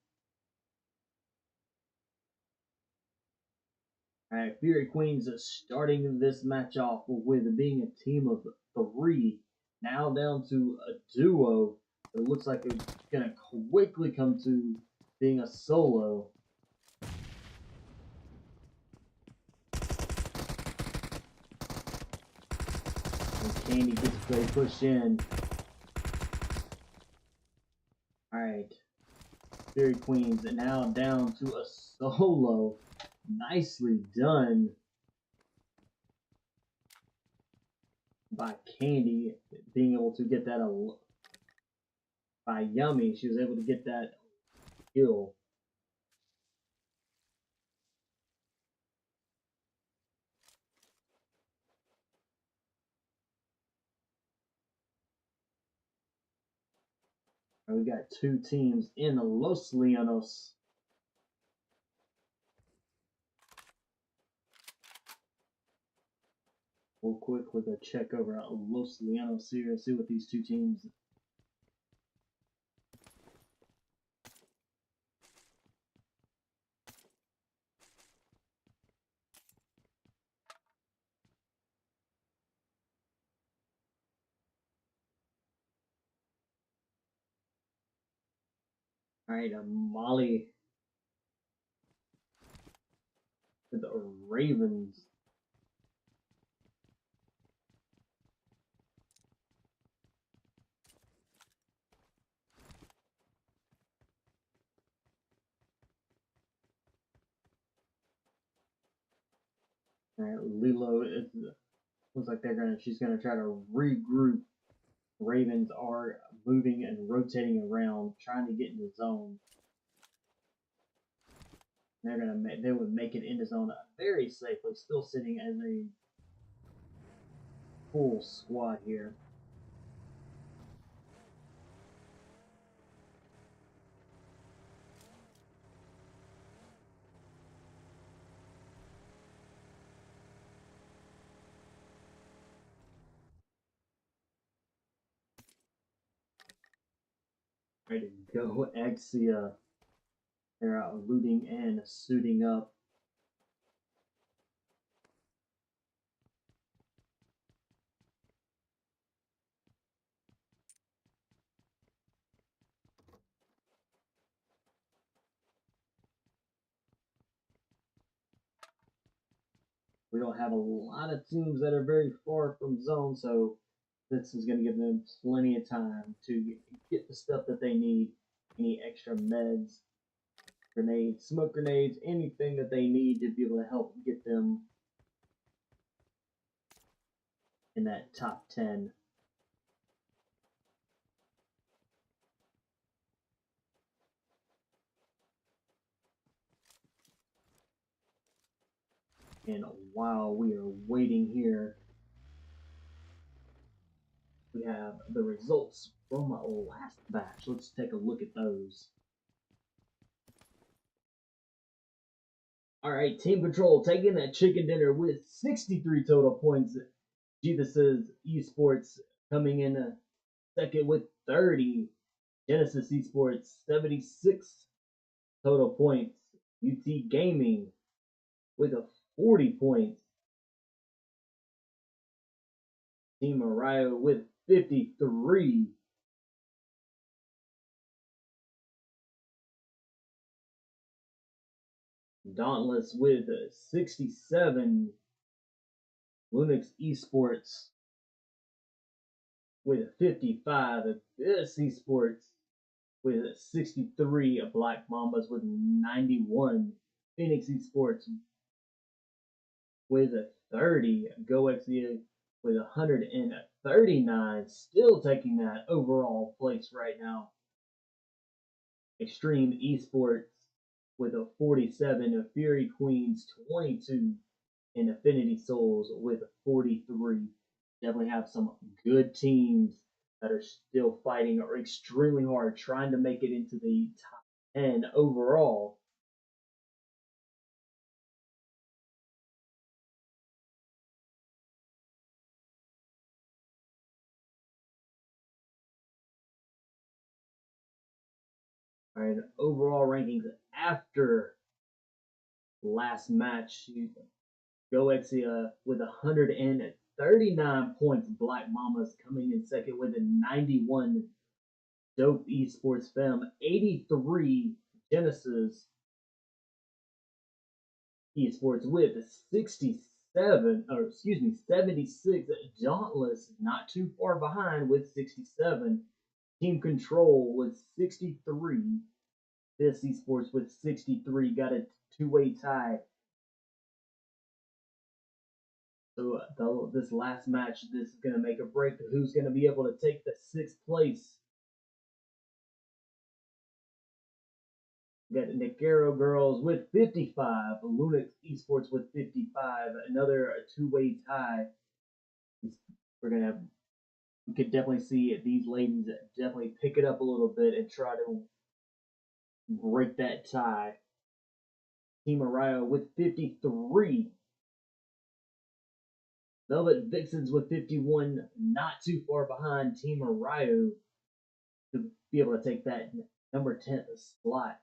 Alright, Fury Queens starting this match off with being a team of 3. Now down to a duo. It looks like it's going to quickly come to being a solo. And Candy gets ready to push in. Alright. Fury Queens now down to a solo. Nicely done by Candy, being able to get that by Yummy. She was able to get that kill. And we got 2 teams in Los Leonos. We'll quickly go check over Los Leonos here and see what these 2 teams. Alright, Molly with the Ravens. Alright, Lilo is looks like she's gonna try to regroup. Ravens are moving and rotating around, trying to get in the zone. They would make it into zone very safely, still sitting as a full squad here. Ready to go, Exia. They're out looting and suiting up. We don't have a lot of teams that are very far from zone, so This is going to give them plenty of time to get the stuff that they need. Any extra meds, grenades, smoke grenades, anything that they need to be able to help get them in that top 10. And while we are waiting here, we have the results from our last batch. Let's take a look at those. Alright, Team Control taking that chicken dinner with 63 total points. Jesus Esports coming in second with 30. Genesis Esports 76 total points. UT Gaming with a 40 points. Team Mariah with 53. Dauntless with 67. Linux Esports with 55. Abyss Esports with 63. Black Mambas with 91. Phoenix Esports with 30. GoXia with 139. Still taking that overall place right now. Extreme Esports with a 47. Fury Queens 22. And Affinity Souls with 43. Definitely have some good teams that are still fighting extremely hard, trying to make it into the top 10 overall. All right, overall rankings after last match. GoXia with 139 points. Black Mamas coming in second with a 91. Dope Esports Fem 83. Genesis Esports with 67, or excuse me, 76. Dauntless not too far behind with 67. Team Control with 63. This Esports with 63 got a two-way tie. So this last match, this is going to make a break. Who's going to be able to take the 6th place? We got the Negero Girls with 55. Lunix Esports with 55. Another two-way tie. We're going to have, we could definitely see these ladies definitely pick it up a little bit and try to break that tie. Team Mariah with 53. Velvet Vixens with 51, not too far behind Team Mariah to be able to take that number 10 slot.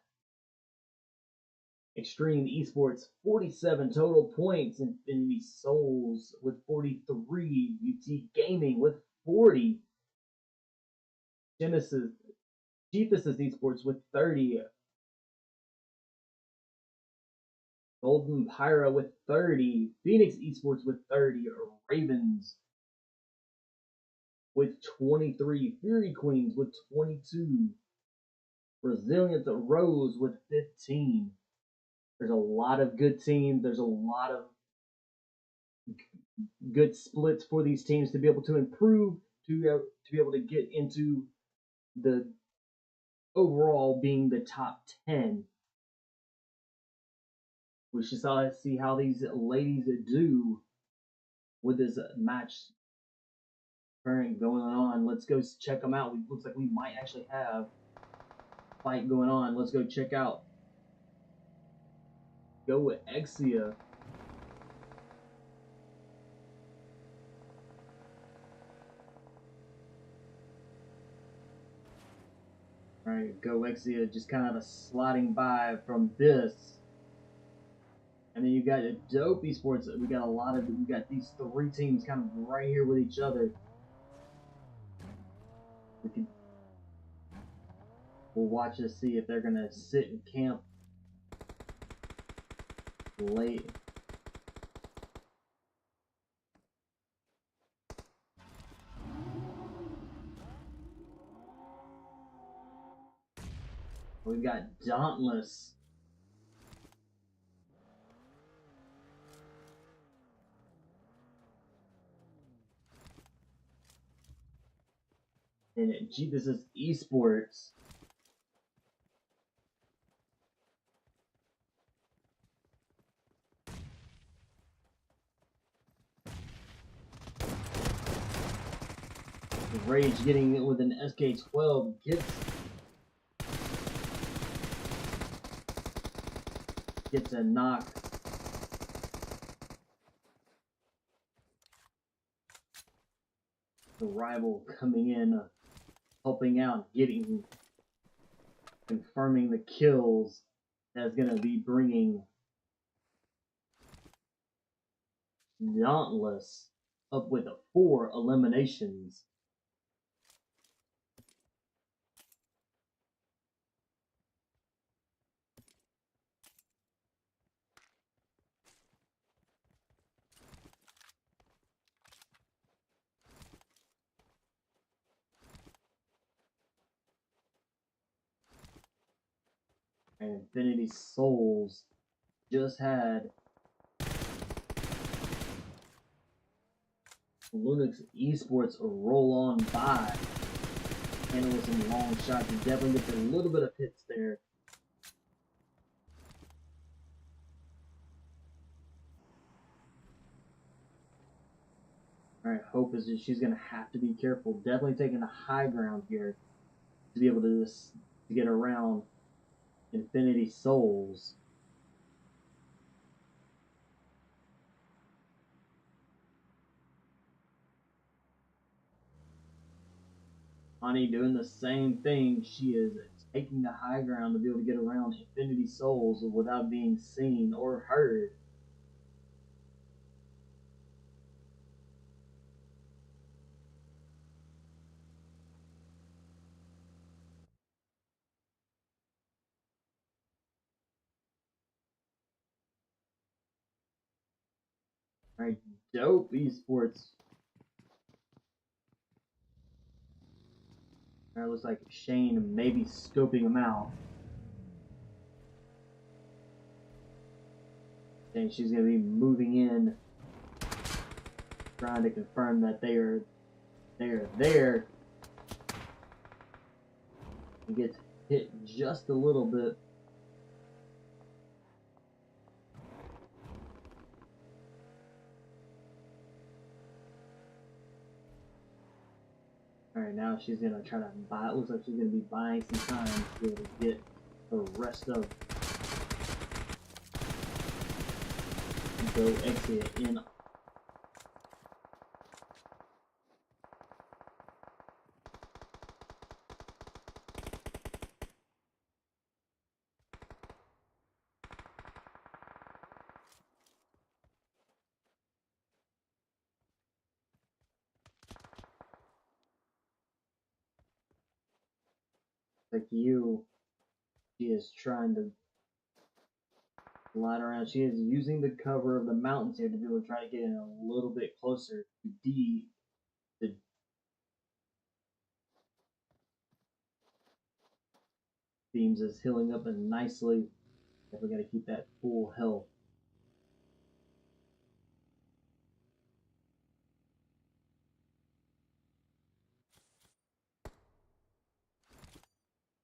Extreme Esports 47 total points. Infinity Souls with 43. UT Gaming with 40. Genesis Esports with 30. Golden Pyra with 30. Phoenix Esports with 30. Ravens with 23. Fury Queens with 22. Resilient Rose with 15. There's a lot of good teams. There's a lot of good splits for these teams to be able to improve, to be able to get into the overall being the top 10. We should see how these ladies do with this match current going on. Let's go check them out. It looks like we might actually have a fight going on. Let's go check out GoXia. Alright, GoXia just kind of sliding by from this. And then you got a Dope Esports. We got these three teams kind of right here with each other. We'll watch to see if they're gonna sit and camp late. We've got Dauntless. And gee, this is esports. Rage getting it with an SK-12 gets a knock. The rival coming in, helping out, confirming the kills. That's gonna be bringing Dauntless up with 4 eliminations. And Infinity Souls just had Lunix Esports roll on by. And it was some long shots. He definitely gets a little bit of hits there. Alright, Hope is she's gonna have to be careful. Definitely taking the high ground here to be able to get around Infinity Souls. Ani doing the same thing. She is taking the high ground to be able to get around Infinity Souls without being seen or heard. Alright, Dope Esports. It looks like Shane maybe scoping him out. And she's going to be moving in, trying to confirm that they are there. He gets hit just a little bit. Alright, now she's going to try to buy. It looks like she's going to be buying some time to be able to get the rest of Go exit in. Like she is trying to glide around. She is using the cover of the mountains here to be able to try to get in a little bit closer to D. The Beams is healing up and nicely. We got to keep that full health.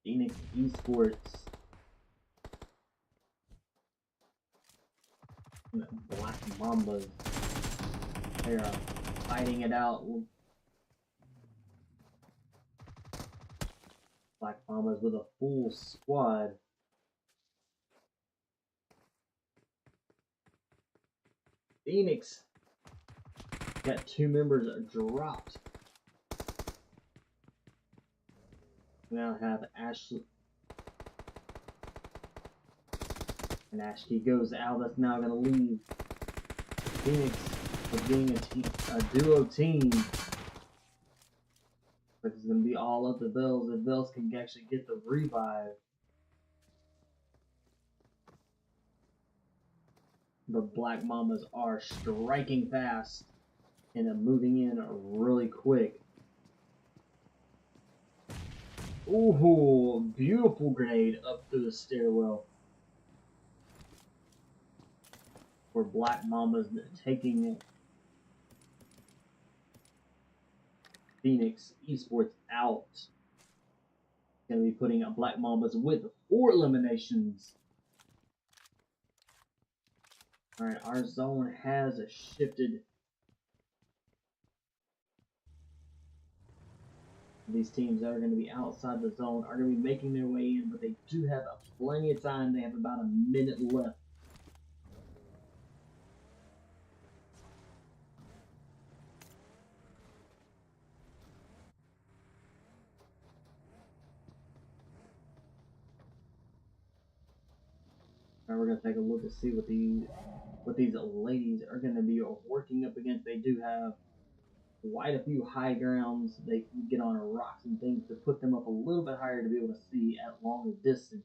Phoenix Esports. Black Mambas. They are fighting it out. Black Mambas with a full squad. Phoenix got 2 members dropped. We now have Ashley. And Ashley goes out. That's now going to leave Phoenix with being a duo team. But it's going to be all up to Bells. If Bells can actually get the revive. The Black Mambas are striking fast and moving in really quick. Ooh, beautiful grenade up through the stairwell. For Black Mamba's taking Phoenix Esports out. Going to be putting up Black Mambas with 4 eliminations. Alright, our zone has shifted. These teams that are going to be outside the zone are going to be making their way in, but they do have plenty of time. They have about a minute left. Now we're going to take a look to see what these ladies are going to be working up against. They do have quite a few high grounds. They can get on rocks and things to put them up a little bit higher to be able to see at longer distance.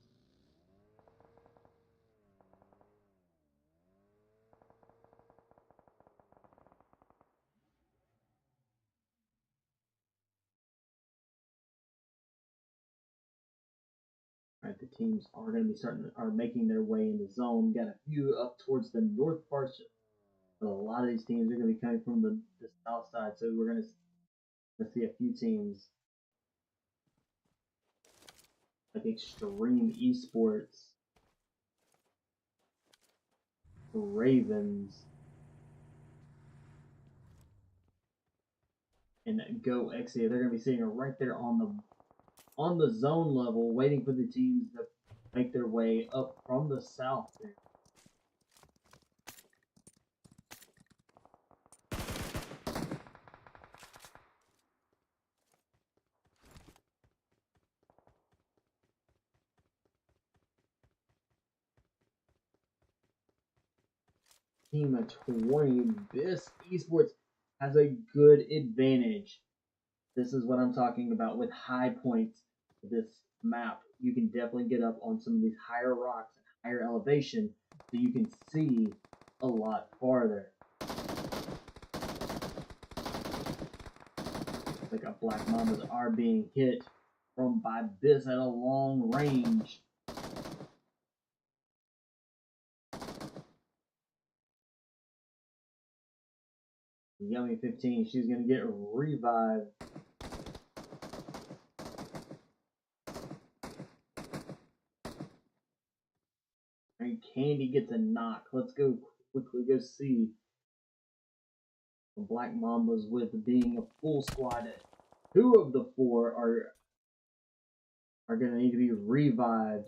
Right, the teams are going to be making their way in the zone. Got a few up towards the north parts, but a lot of these teams are going to be coming from the south side. So we're going to see a few teams like Extreme Esports, Ravens, and Go Exia. They're going to be sitting right there on the zone level, waiting for the teams to make their way up from the south there. Team of 20, this Esports has a good advantage. This is what I'm talking about with high points. This map, you can definitely get up on some of these higher rocks and higher elevation so you can see a lot farther. Like a Black Mambas are being hit from by this at a long range. Yummy 15, she's gonna get revived. And Candy gets a knock. Let's go quickly go see the Black Mambas with being a full squad. 2 of the 4 are gonna need to be revived.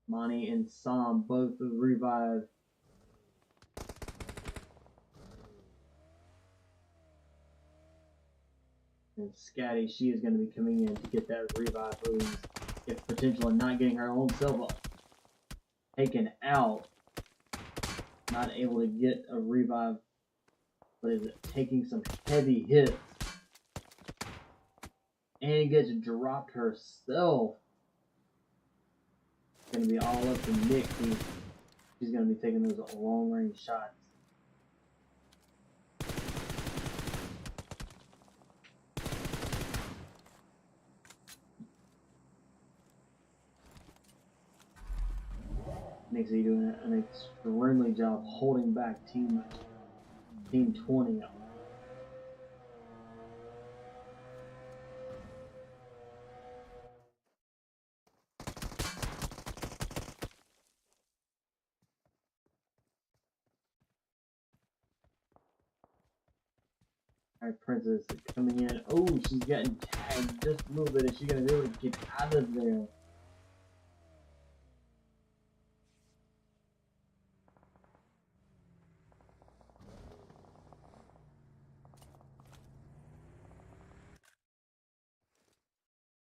Monty and Sam both revived. And Scatty, she is going to be coming in to get that revive boost. If potentially not getting her own self taken out. Not able to get a revive. But is it taking some heavy hits. And gets dropped herself. It's going to be all up to Nick. She's going to be taking those long range shots. Nixie doing an extremely job holding back Team 20. Alright, Princess coming in. Oh, she's getting tagged just a little bit. Is she going to be able to get out of there?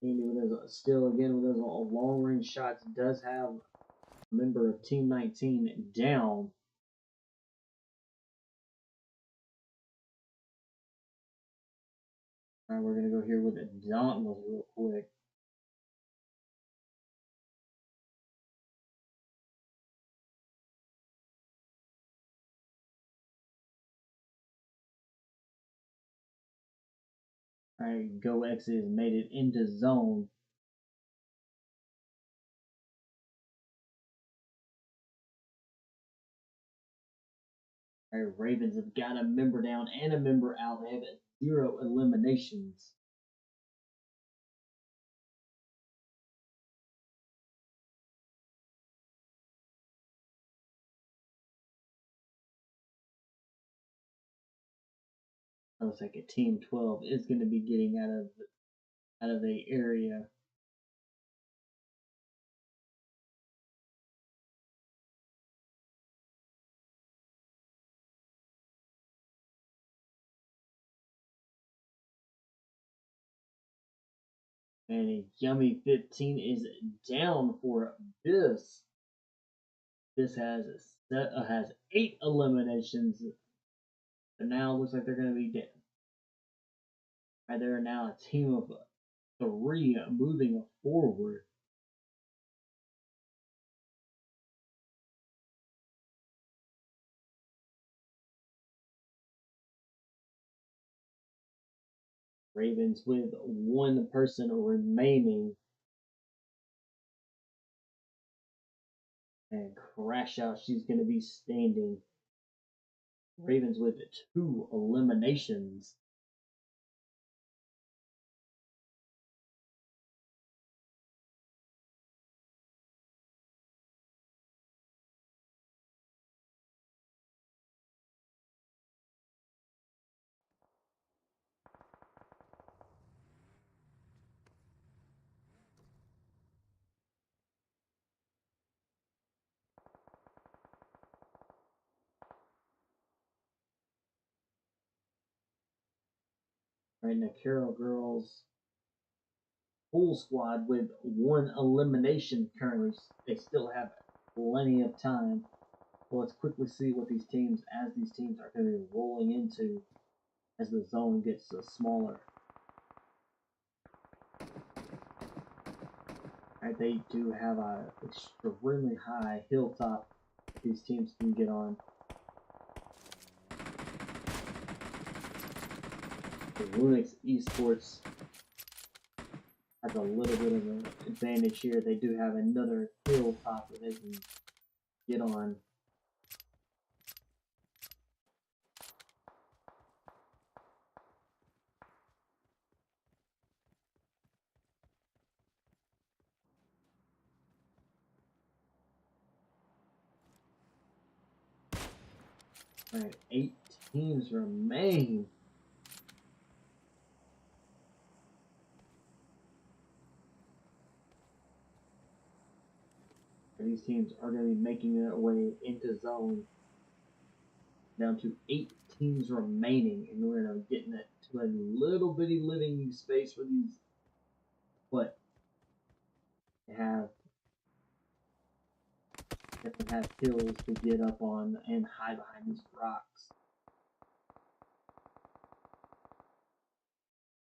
Andy with those, still again with those long range shots, does have a member of Team 19 down. Alright, we're going to go here with a Dauntless real quick. Alright, Go Exit has made it into zone. Alright, Ravens have got a member down and a member out. They have 0 eliminations. Looks like a team 12 is going to be getting out of the area. And a Yummy 15 is down for this. This has 8 eliminations. And now it looks like they're going to be dead. Right, they're now a team of 3 moving forward. Ravens with 1 person remaining. And Crash Out, she's going to be standing. Ravens with 2 eliminations. Right now, Carol Girls full squad with 1 elimination currently. They still have plenty of time. Well, let's quickly see what these teams are going to be rolling into as the zone gets smaller. Right, they do have a extremely high hilltop that these teams can get on. The Lunix Esports has a little bit of an advantage here. They do have another hilltop that they can get on. Alright, 8 teams remain. These teams are going to be making their way into zone. Down to 8 teams remaining, and we're going to get to a little bitty living space for these. But they have hills to get up on and hide behind these rocks.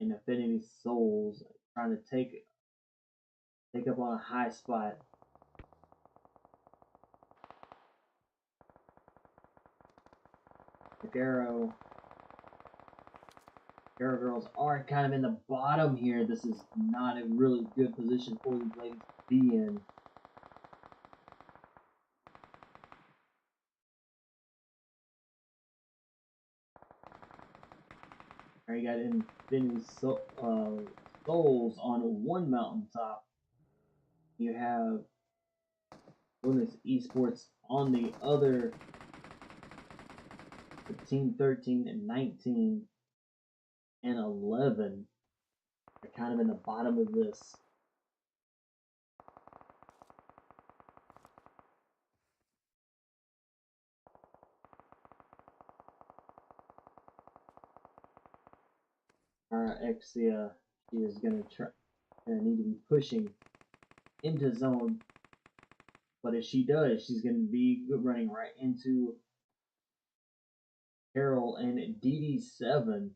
And Affinity Souls trying to take up on a high spot. Arrow Girls are kind of in the bottom here. This is not a really good position for these ladies to be in. Alright, you got Infinity Souls on 1 mountaintop. You have Lunix Esports on the other. Team 13 and 19 and 11 are kind of in the bottom of this. Exia, she is gonna need to be pushing into zone, but if she does, she's gonna be running right into Carol and DD7.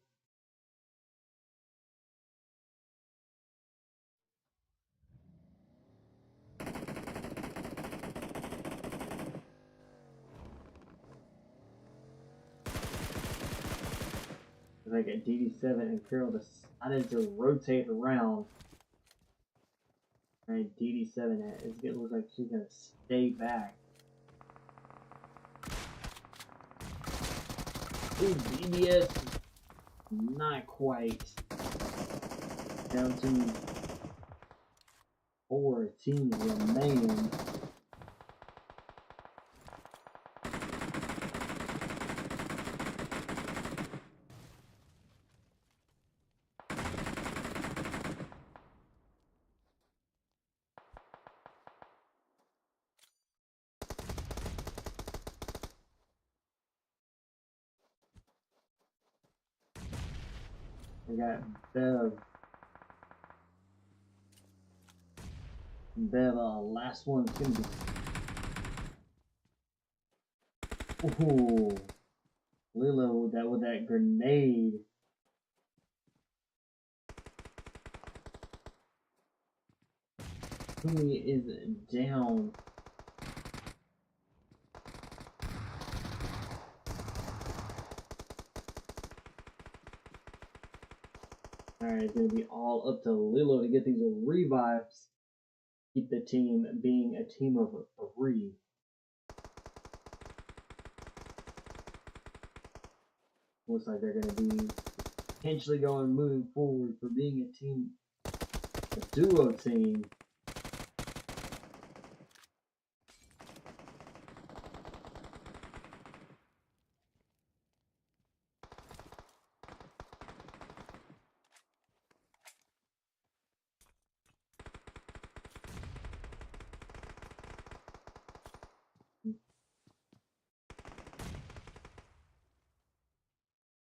Like at DD7 and Carol decided to rotate around. Alright, DD7, it looks like she's gonna stay back. Ooh, BBS, not quite. Down to 4 teams remain. We got Bev. Bev, last one's gonna be. Ooh, Lilo with that grenade. Kumi is down. Alright, it's gonna be all up to Lilo to get these revives. Keep the team being a team of 3. Looks like they're gonna be potentially moving forward for being a team, a duo team.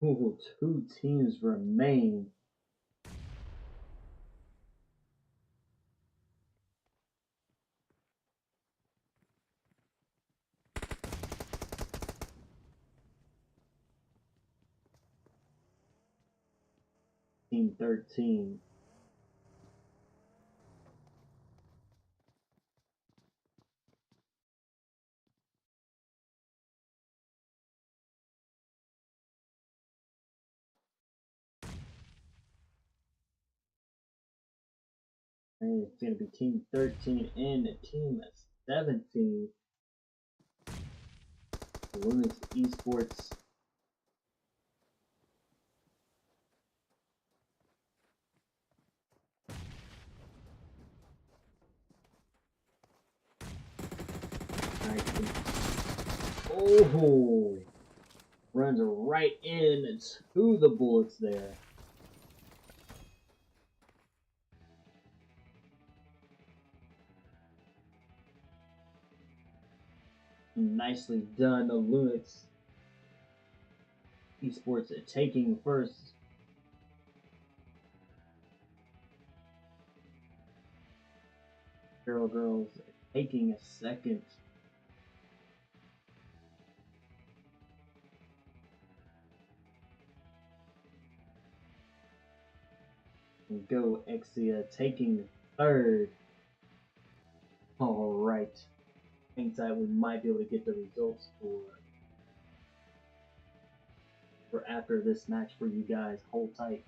Ooh, 2 teams remain. Team 13. And it's going to be Team 13 and Team 17. Lumix Esports. Oh, runs right into the bullets there. Nicely done, the Lumix Esports taking first. Feral Girls taking a second. And Go Exia taking third. Alright. Hang tight, we might be able to get the results for after this match for you guys. Hold tight.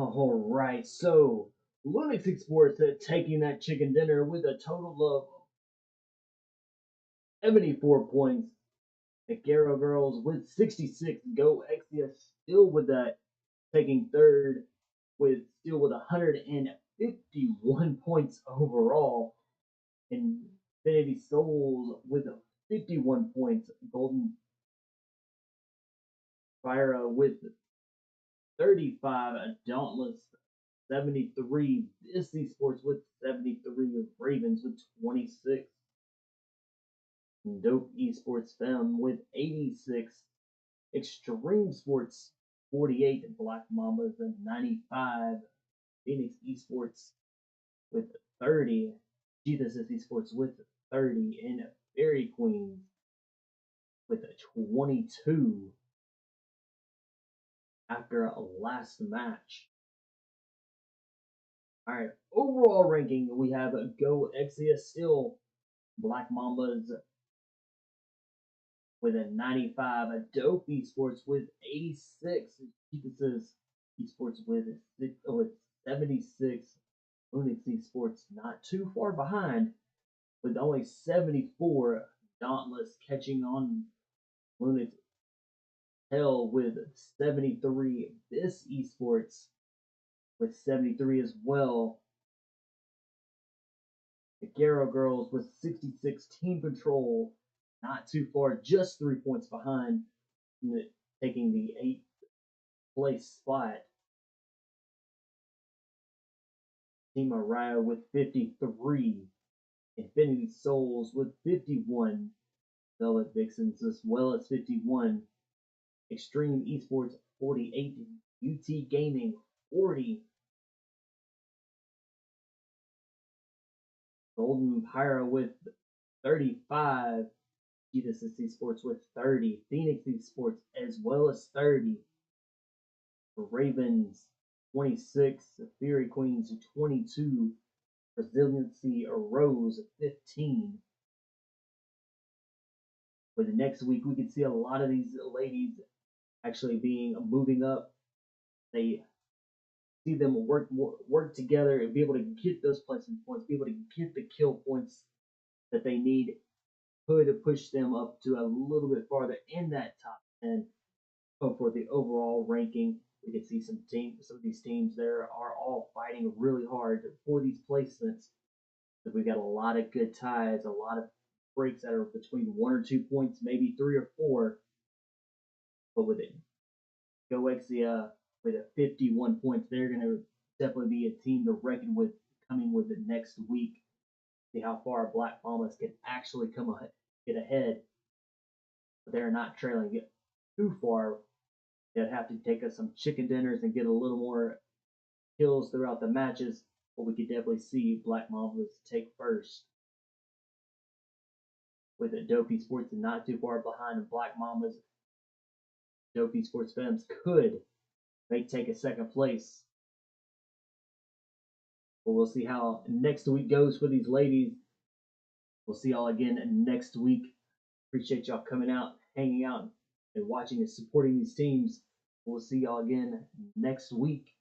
All right, so Linux Esports taking that chicken dinner with a total of 74 points. The Garo Girls with 66. Go Exia still with that, taking third with 151 points overall. Infinity Souls with 51 points. Golden Fire with 35. Dauntless 73. This Esports with 73. Ravens with 26. Dope Esports Fem with 86. Extreme Sports 48. Black Mambas and 95. Phoenix Esports with 30. Jesus Esports with 30. And Fairy Queens with 22 after a last match. Alright, overall ranking, we have Go Exia still, Black Mambas with a 95, Dope Esports with 86, Jesus Esports with 76, Unix Esports not too far behind with only 74, Dauntless catching on Lunix Hell with 73, This Esports with 73 as well. The Garo Girls with 66, Team Control not too far, just 3 points behind, taking the 8th place spot. Team Araya with 53, Infinity Souls with 51, Velvet Vixens as well as 51, Extreme Esports 48, UT Gaming 40, Golden Pyra with 35, Jesus Esports with 30, Phoenix Esports as well as 30, Ravens 26, Fury Queens 22, Resiliency Rose 15. For the next week, we can see a lot of these ladies actually moving up. They see them work together and be able to get those placement points, be able to get the kill points that they need, could push them up to a little bit farther in that top 10. But for the overall ranking, we can see some of these teams there are all fighting really hard for these placements. So we've got a lot of good ties, a lot of breaks that are between 1 or 2 points, maybe 3 or 4. But with it, Go Exia with a 51 points, they're going to definitely be a team to reckon with coming with it next week. See how far Black Mambas can actually get ahead. But they're not trailing too far. They'd have to take us some chicken dinners and get a little more kills throughout the matches. But we could definitely see Black Mambas take first. With a Dope Esports not too far behind Black Mambas, Dope Esports Femmes could take a second place. But we'll see how next week goes for these ladies. We'll see y'all again next week. Appreciate y'all coming out, hanging out, and watching and supporting these teams. We'll see y'all again next week.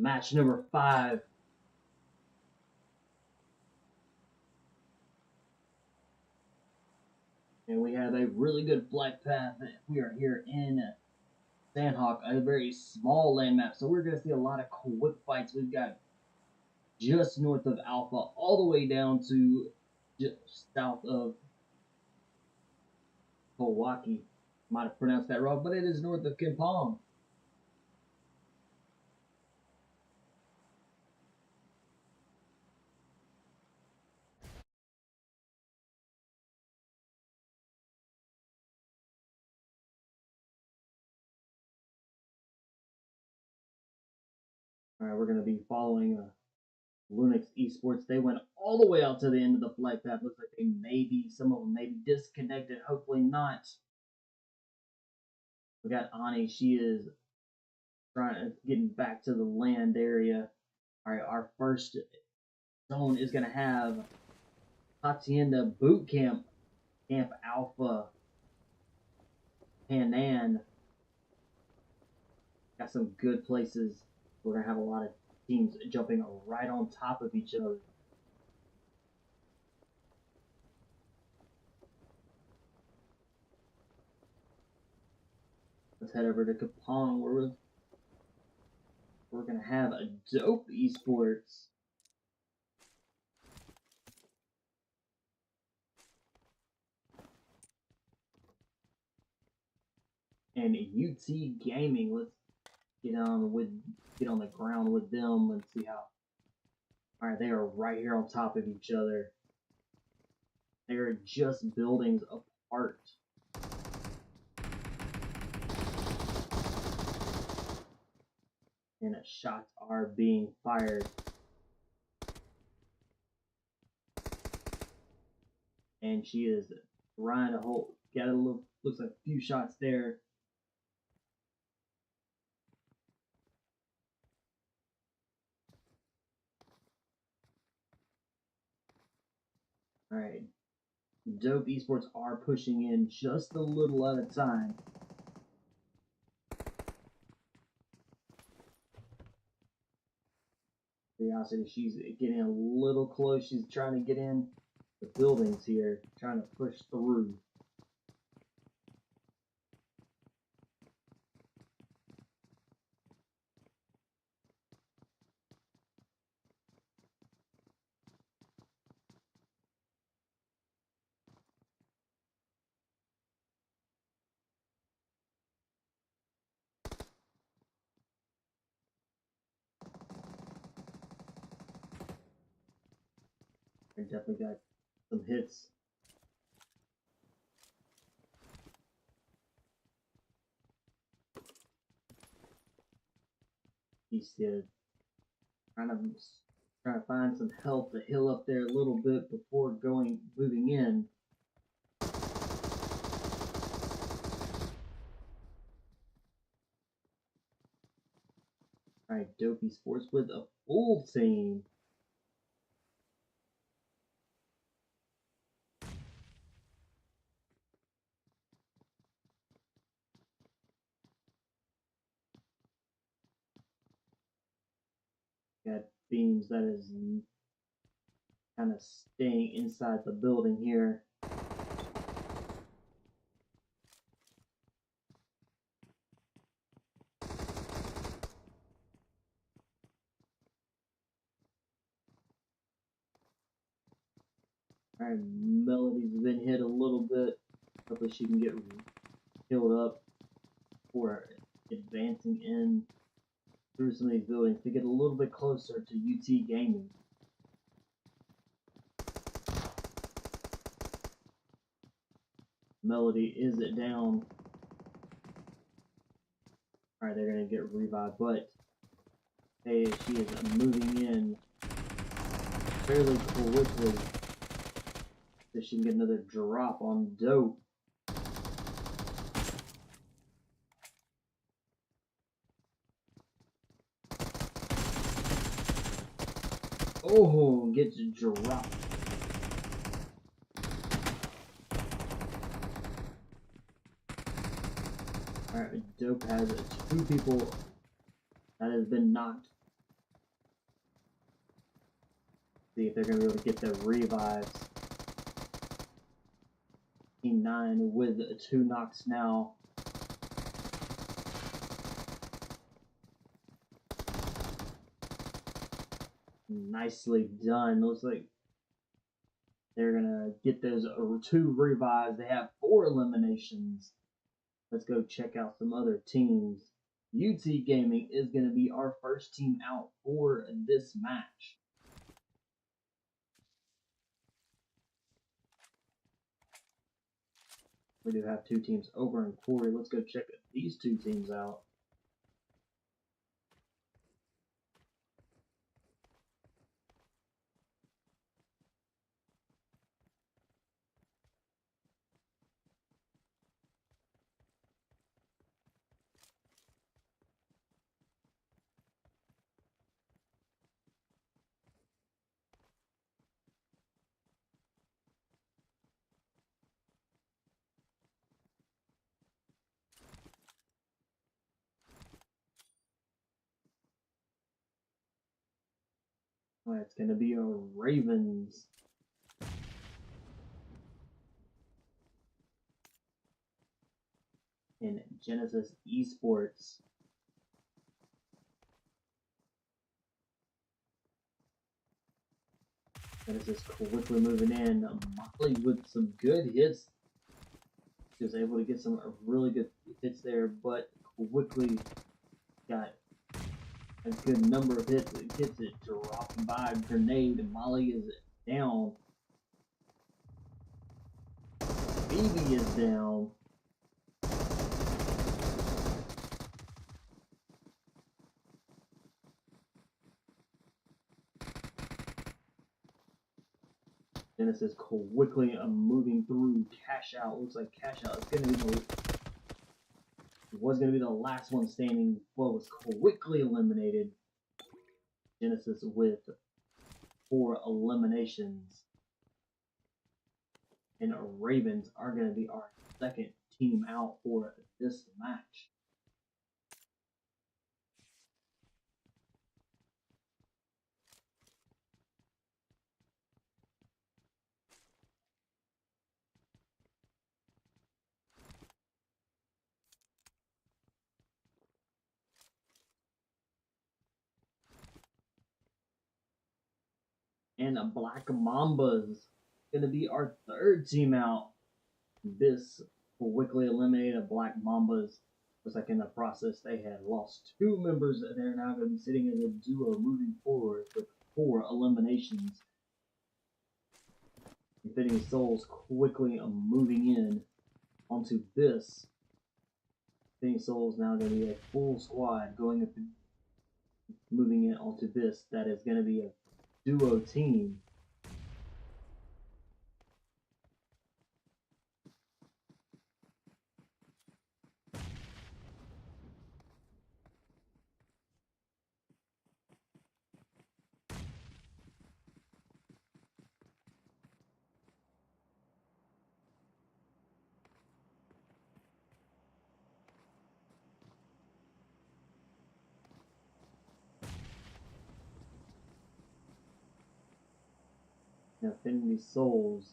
match number 5. And we have a really good flight path. We are here in Sandhawk, a very small land map. So we're going to see a lot of quick fights. We've got just north of Alpha, all the way down to just south of Milwaukee. Might have pronounced that wrong, but it is north of Kimpong. All right, we're going to be following Lunix Esports. They went all the way out to the end of the flight path. Looks like some of them may be disconnected. Hopefully not. We got Ani. She is getting back to the land area. All right, our first zone is going to have Hacienda Boot Camp, Camp Alpha, Hanan. Got some good places. We're going to have a lot of teams jumping right on top of each other. Let's head over to Kapong, where we're going to have a Dope Esports. And UT Gaming. Let's get on the ground with them and see how. All right, they are right here on top of each other. They are just buildings apart. And shots are being fired. And she is trying to get a little. Looks like a few shots there. All right. Dope Esports are pushing in just a little at a time. Curiosity, she's getting a little close. She's trying to get in the buildings here, trying to push through. I definitely got some hits. He's trying to find some help to heal up there a little bit before moving in. All right, Dope Esports with a full team. Got beams that is kind of staying inside the building here. Alright, Melody's been hit a little bit. Hopefully she can get healed up before advancing in through some of these buildings to get a little bit closer to UT Gaming. Melody is it down. Alright, they're gonna get revived, but hey, she is moving in fairly quickly so she can get another drop on Dope. Oh, gets dropped. Alright, Dope has 2 people that has been knocked See if they're going to be able to get their revives. Team 9 with 2 knocks now. Nicely done. Looks like they're going to get those 2 revives. They have 4 eliminations. Let's go check out some other teams. UT Gaming is going to be our first team out for this match. We do have 2 teams over in Quarry. Let's go check these 2 teams out. All right, it's going to be our Ravens. In Genesis Esports. Genesis quickly moving in. Molly with some good hits. She was able to get some really good hits there, but quickly got a good number of hits. It gets it dropped by a grenade. Molly is down. Phoebe is down. Genesis quickly moving through Cash Out. Looks like Cash Out is going to be was going to be the last one standing, but was quickly eliminated. Genesis with 4 eliminations. And Ravens are going to be our second team out for this match. And Black Mambas going to be our third team out. This quickly eliminated Black Mambas. Looks like in the process they had lost 2 members. They're now going to be sitting as a duo moving forward with 4 eliminations. Infinity Souls quickly moving in onto this. Infinity Souls now going to be a full squad going up and moving in onto this. That is going to be a duo team. Infinity Souls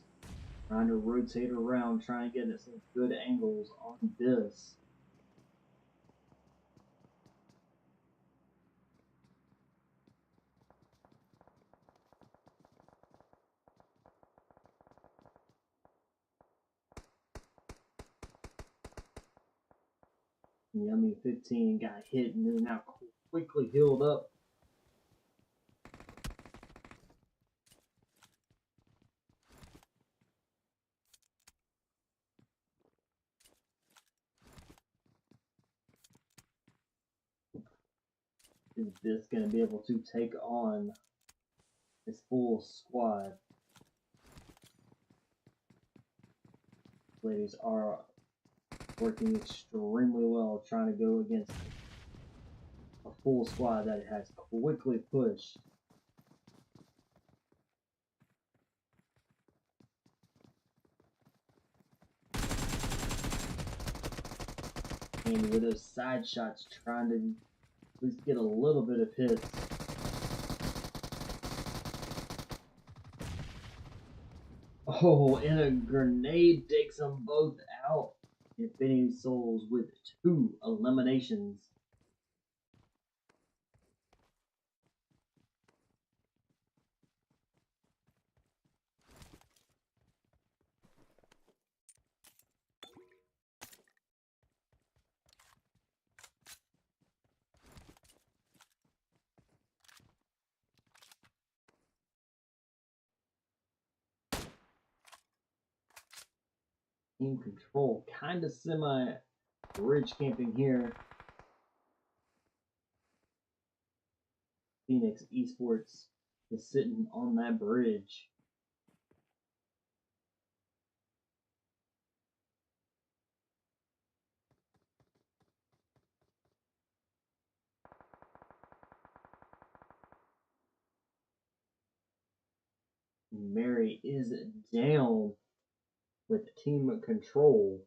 trying to rotate around, trying to get some good angles on this. Yummy 15 got hit and is now quickly healed up. Is this going to be able to take on this full squad? Ladies are working extremely well, trying to go against a full squad that has quickly pushed. And with those side shots, trying to at least get a little bit of hits. Oh, and a grenade takes them both out. Infinity Souls with 2 eliminations. Team Control kind of semi bridge camping here. Phoenix Esports is sitting on that bridge. Mary is down with Team Control.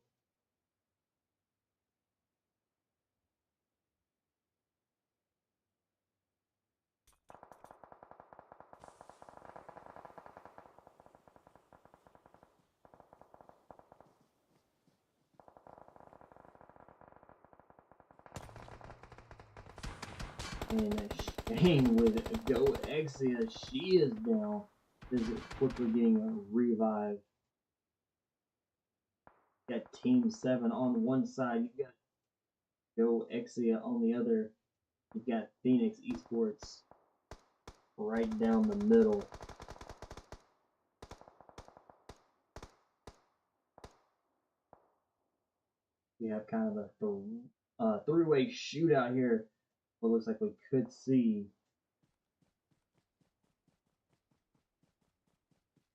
And Shane with Go Exia, she is down. Is quickly getting a revive. You got Team 7 on one side. You got Go Exia on the other. You got Phoenix Esports right down the middle. We have kind of a three-way shootout here. What looks like we could see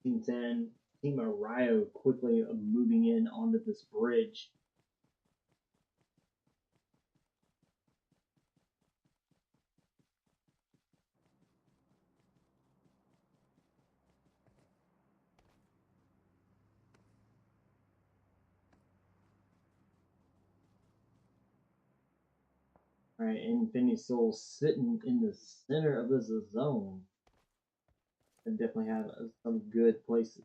Team 10, Team Arayo quickly moving in onto this bridge. Alright, Infinity Soul sitting in the center of this zone. And definitely have some good place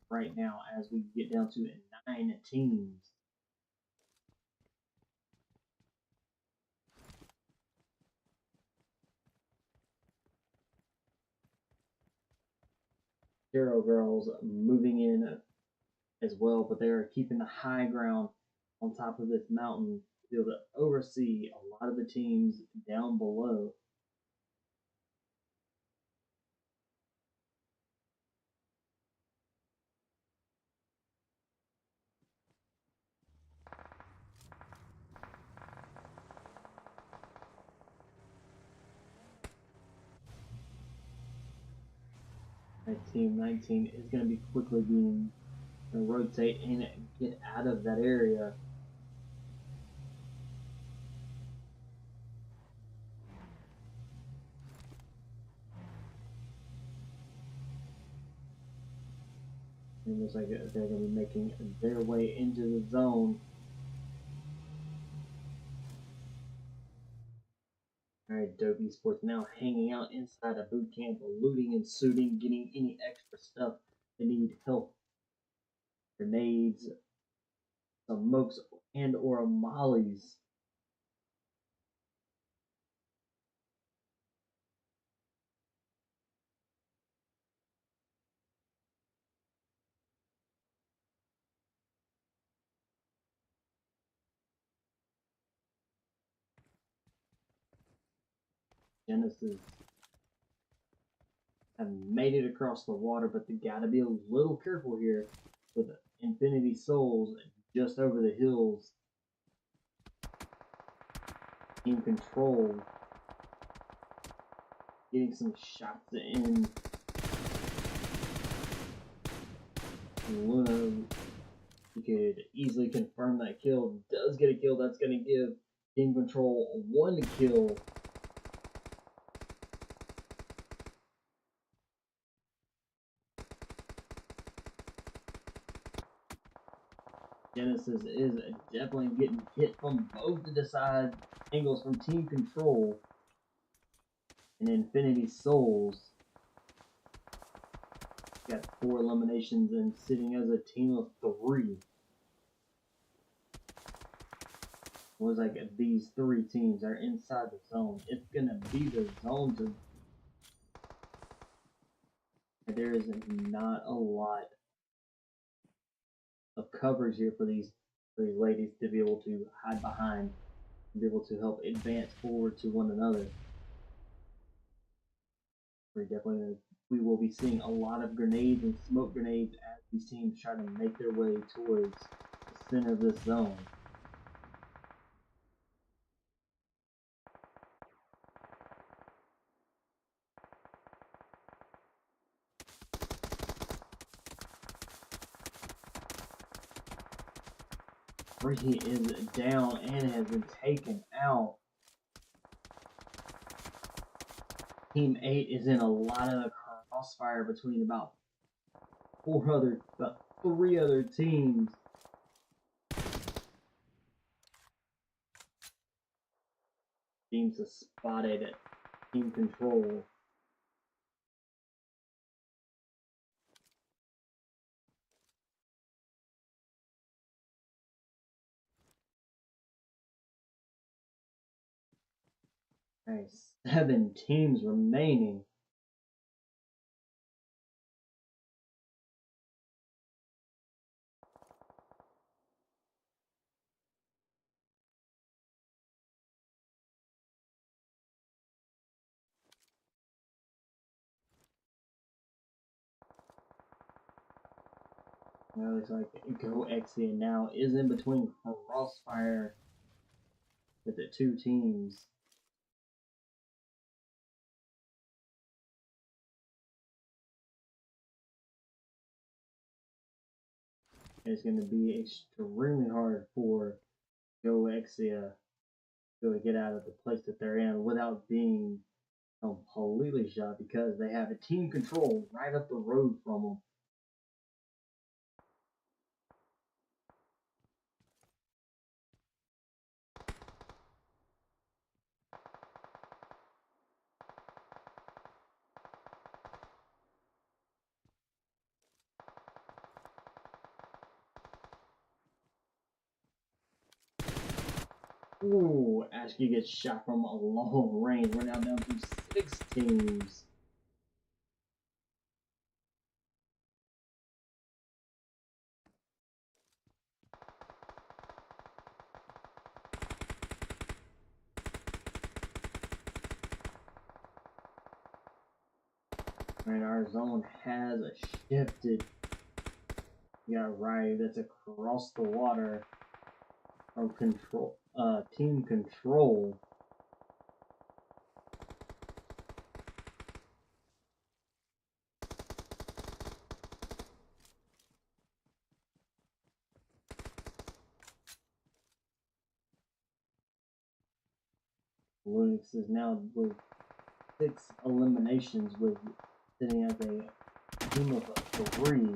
right now as we get down to 9 teams. Hero Girls moving in as well, but they are keeping the high ground on top of this mountain to be able to oversee a lot of the teams down below. Team 19 is going to be quickly being rotate and get out of that area. It looks like they're going to be making their way into the zone. Alright, Dope Esports now hanging out inside a boot camp, looting and suiting, getting any extra stuff they need, help, grenades, some mokes, and or mollies. Genesis have made it across the water, but they gotta be a little careful here with Infinity Souls just over the hills. Team Control getting some shots in. Luna, you could easily confirm that kill. Does get a kill. That's going to give Team Control 1 kill. Genesis is definitely getting hit from both the side angles from Team Control and Infinity Souls got 4 eliminations and sitting as a team of 3. It was like these 3 teams are inside the zone. It's gonna be the zone to. There is not a lot of coverage here for these ladies to be able to hide behind, to be able to help advance forward to one another. We will be seeing a lot of grenades and smoke grenades as these teams try to make their way towards the center of this zone. Bree is down and has been taken out. Team 8 is in a lot of crossfire between about 3 other teams. Teams are spotted at team control. Nice. 7 teams remaining. It looks like GoXia now is in between crossfire with the 2 teams. It's going to be extremely hard for GoXia to get out of the place that they're in without being completely shot, because they have a team control right up the road from them. Ooh, Ashki gets shot from a long range. We're now down to 6 teams. Alright, our zone has shifted. We got Riley that's across the water from team control. Linux is now with 6 eliminations, with sitting as a team of 3.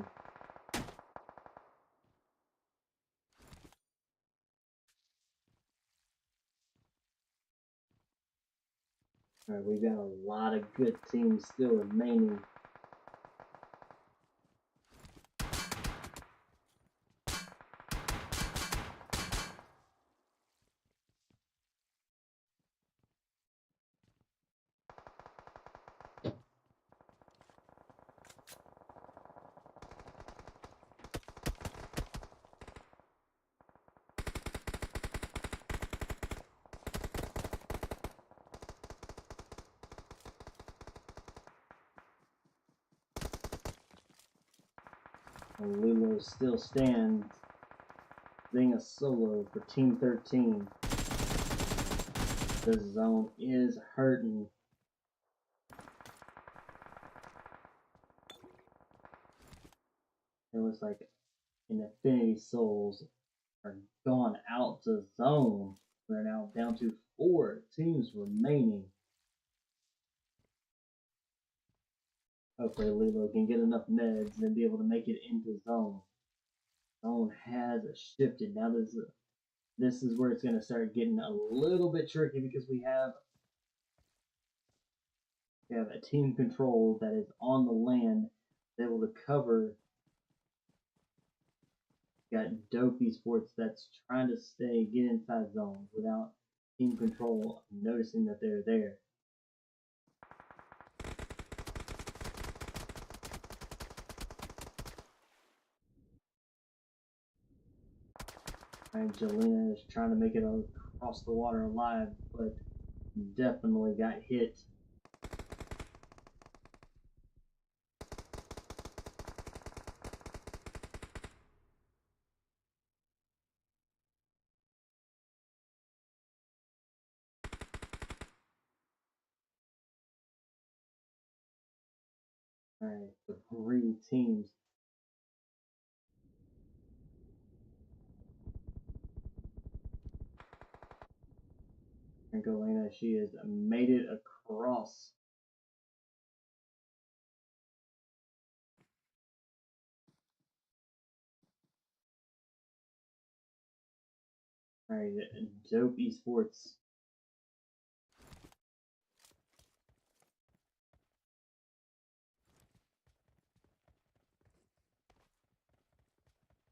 Alright, we've got a lot of good teams still remaining. Lilo still stands, being a solo for Team 13. The zone is hurting. It looks like Infinity Souls are gone out to zone. We're now down to 4 teams remaining. Hopefully Lilo can get enough meds and be able to make it into zone. Zone has shifted. Now this is where it's going to start getting a little bit tricky, because we have a team control that is on the land able to cover. Got Dope Esports that's trying to get inside zones without team control noticing that they're there. Angelina is trying to make it across the water alive, but definitely got hit. Alright, the 3 teams. Angelina, she has made it across. Alright, Dope Esports.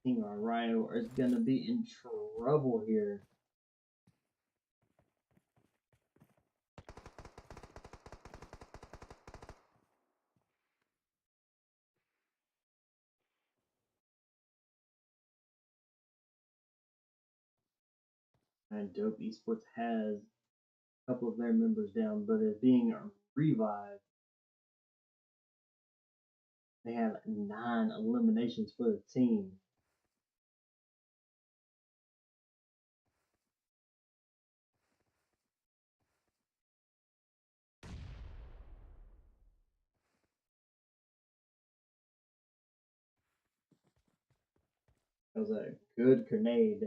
Team Rhino is gonna be in trouble here. And Dope Esports has a couple of their members down, but is being revived. They have 9 eliminations for the team. That was a good grenade.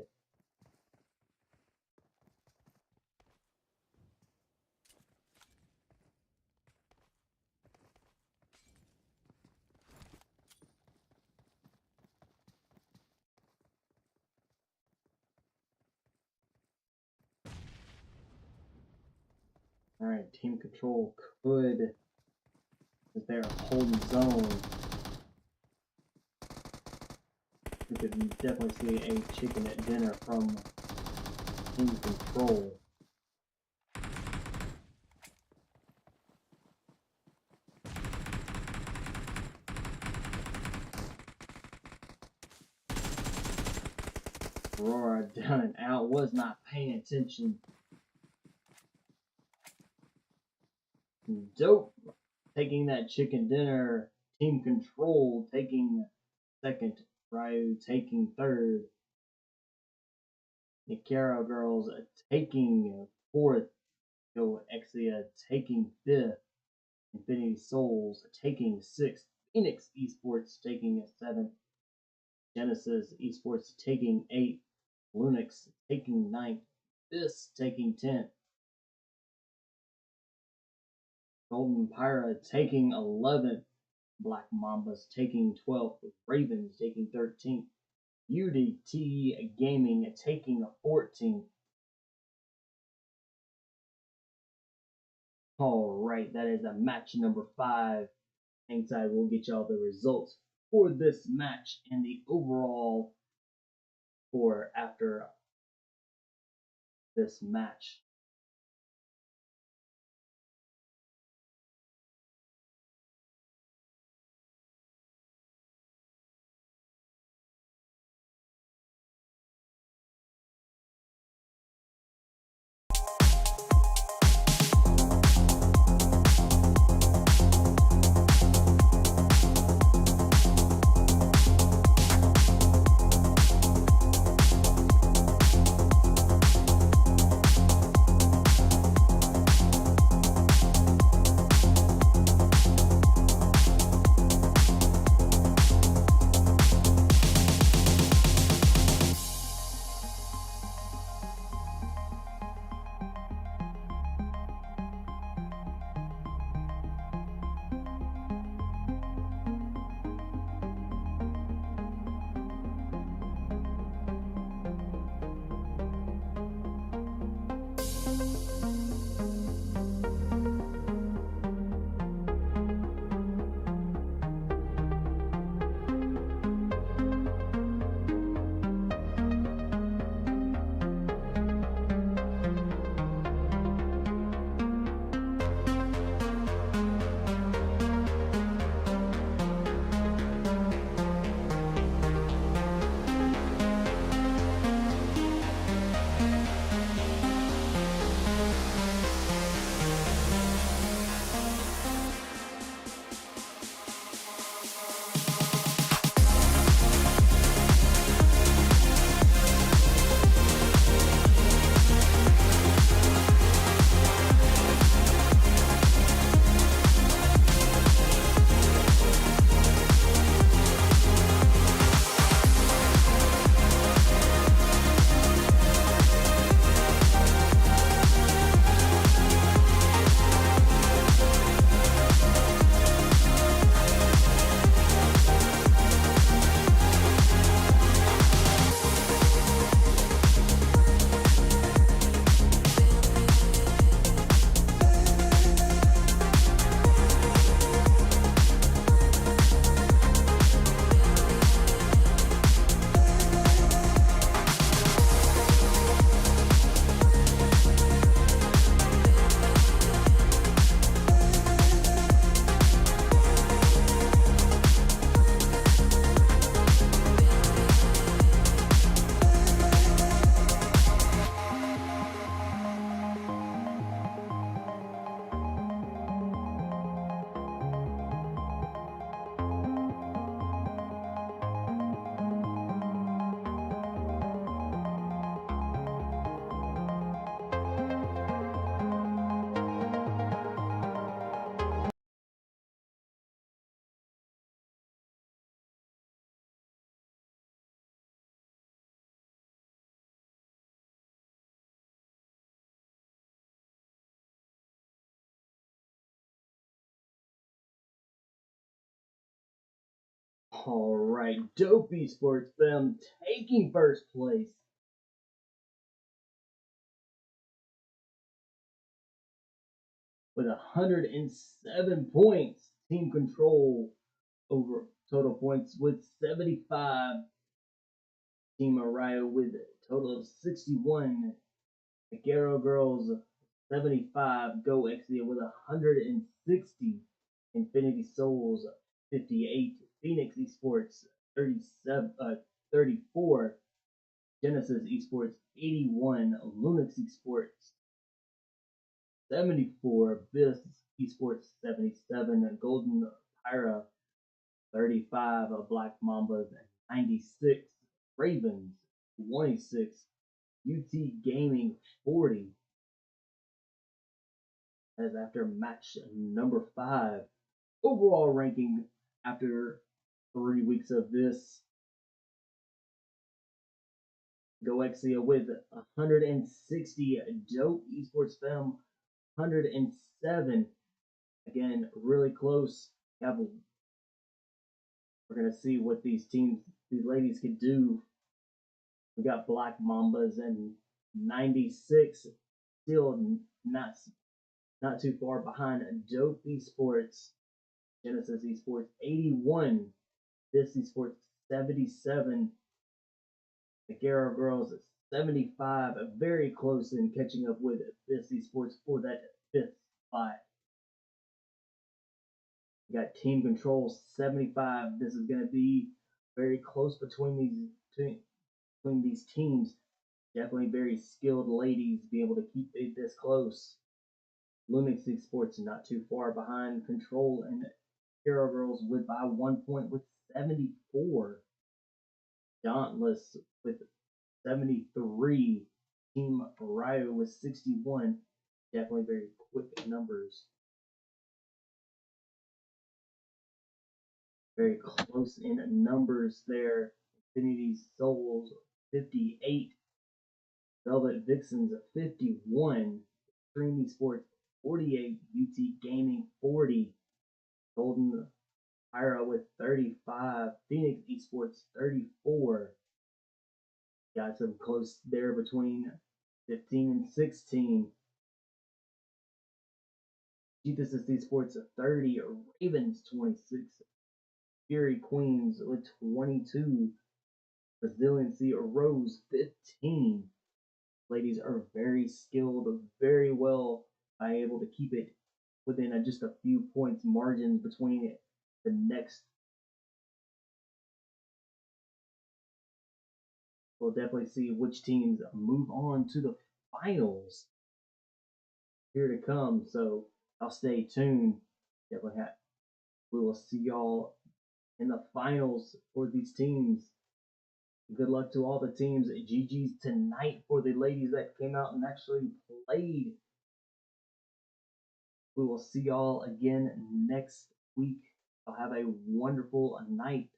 Alright, team control could, if they're holding zone, we could definitely see a chicken at dinner from team control. Aurora down and out, was not paying attention. Dope taking that chicken dinner. Team control taking second. Ryu taking third. Nikara girls taking fourth. Go Exia taking fifth. Infinity Souls taking sixth. Phoenix Esports taking seventh. Genesis Esports taking 8th, Lunix taking 9th, Fist taking 10th, Golden Pyra taking 11th, Black Mambas taking 12th, Ravens taking 13th, UDT Gaming taking 14th. Alright, that is a match number 5. Hangside will get y'all the results for this match and the overall score after this match. All right, Dope Esports them taking first place with 107 points. Team Control over total points with 75. Team Araya with a total of 61. The Garo Girls 75. Go Exia with 160. Infinity Souls 58. Phoenix Esports 34. Genesis Esports 81. Lunix Esports 74. Abyss Esports 77. Golden Pyra 35. Black Mambas 96. Ravens 26. UT Gaming 40. As after match number 5. Overall ranking after 3 weeks of this. Goexia with 160. Dope Esports Fem 107. Again, really close. We're gonna see what these ladies can do. We got Black Mambas and 96, still not too far behind. Dope Esports, Genesis Esports 81, this Esports 77, the Garo Girls 75, very close in catching up with this Esports for that 5th spot. We got Team Control 75. This is going to be very close between these teams. Definitely very skilled ladies be able to keep it this close. Lunix Esports not too far behind. Control and Hero Girls with by 1 point with 74. Dauntless with 73. Team Ryo with 61. Definitely very quick numbers. Very close in numbers there. Infinity Souls 58. Velvet Vixens 51. Extreme Esports 48. UT Gaming 40. Golden Pyra with 35. Phoenix Esports 34. Got some close there between 15 and 16. Jesus Esports 30. Ravens 26. Fury Queens with 22. Resiliency Rose 15. Ladies are very skilled, very well able to keep it within just a few points margins between the next. We'll definitely see which teams move on to the finals here to come. So I'll stay tuned. We will see y'all in the finals for these teams. Good luck to all the teams. GG's tonight for the ladies that came out and actually played. We will see y'all again next week. I'll have a wonderful night.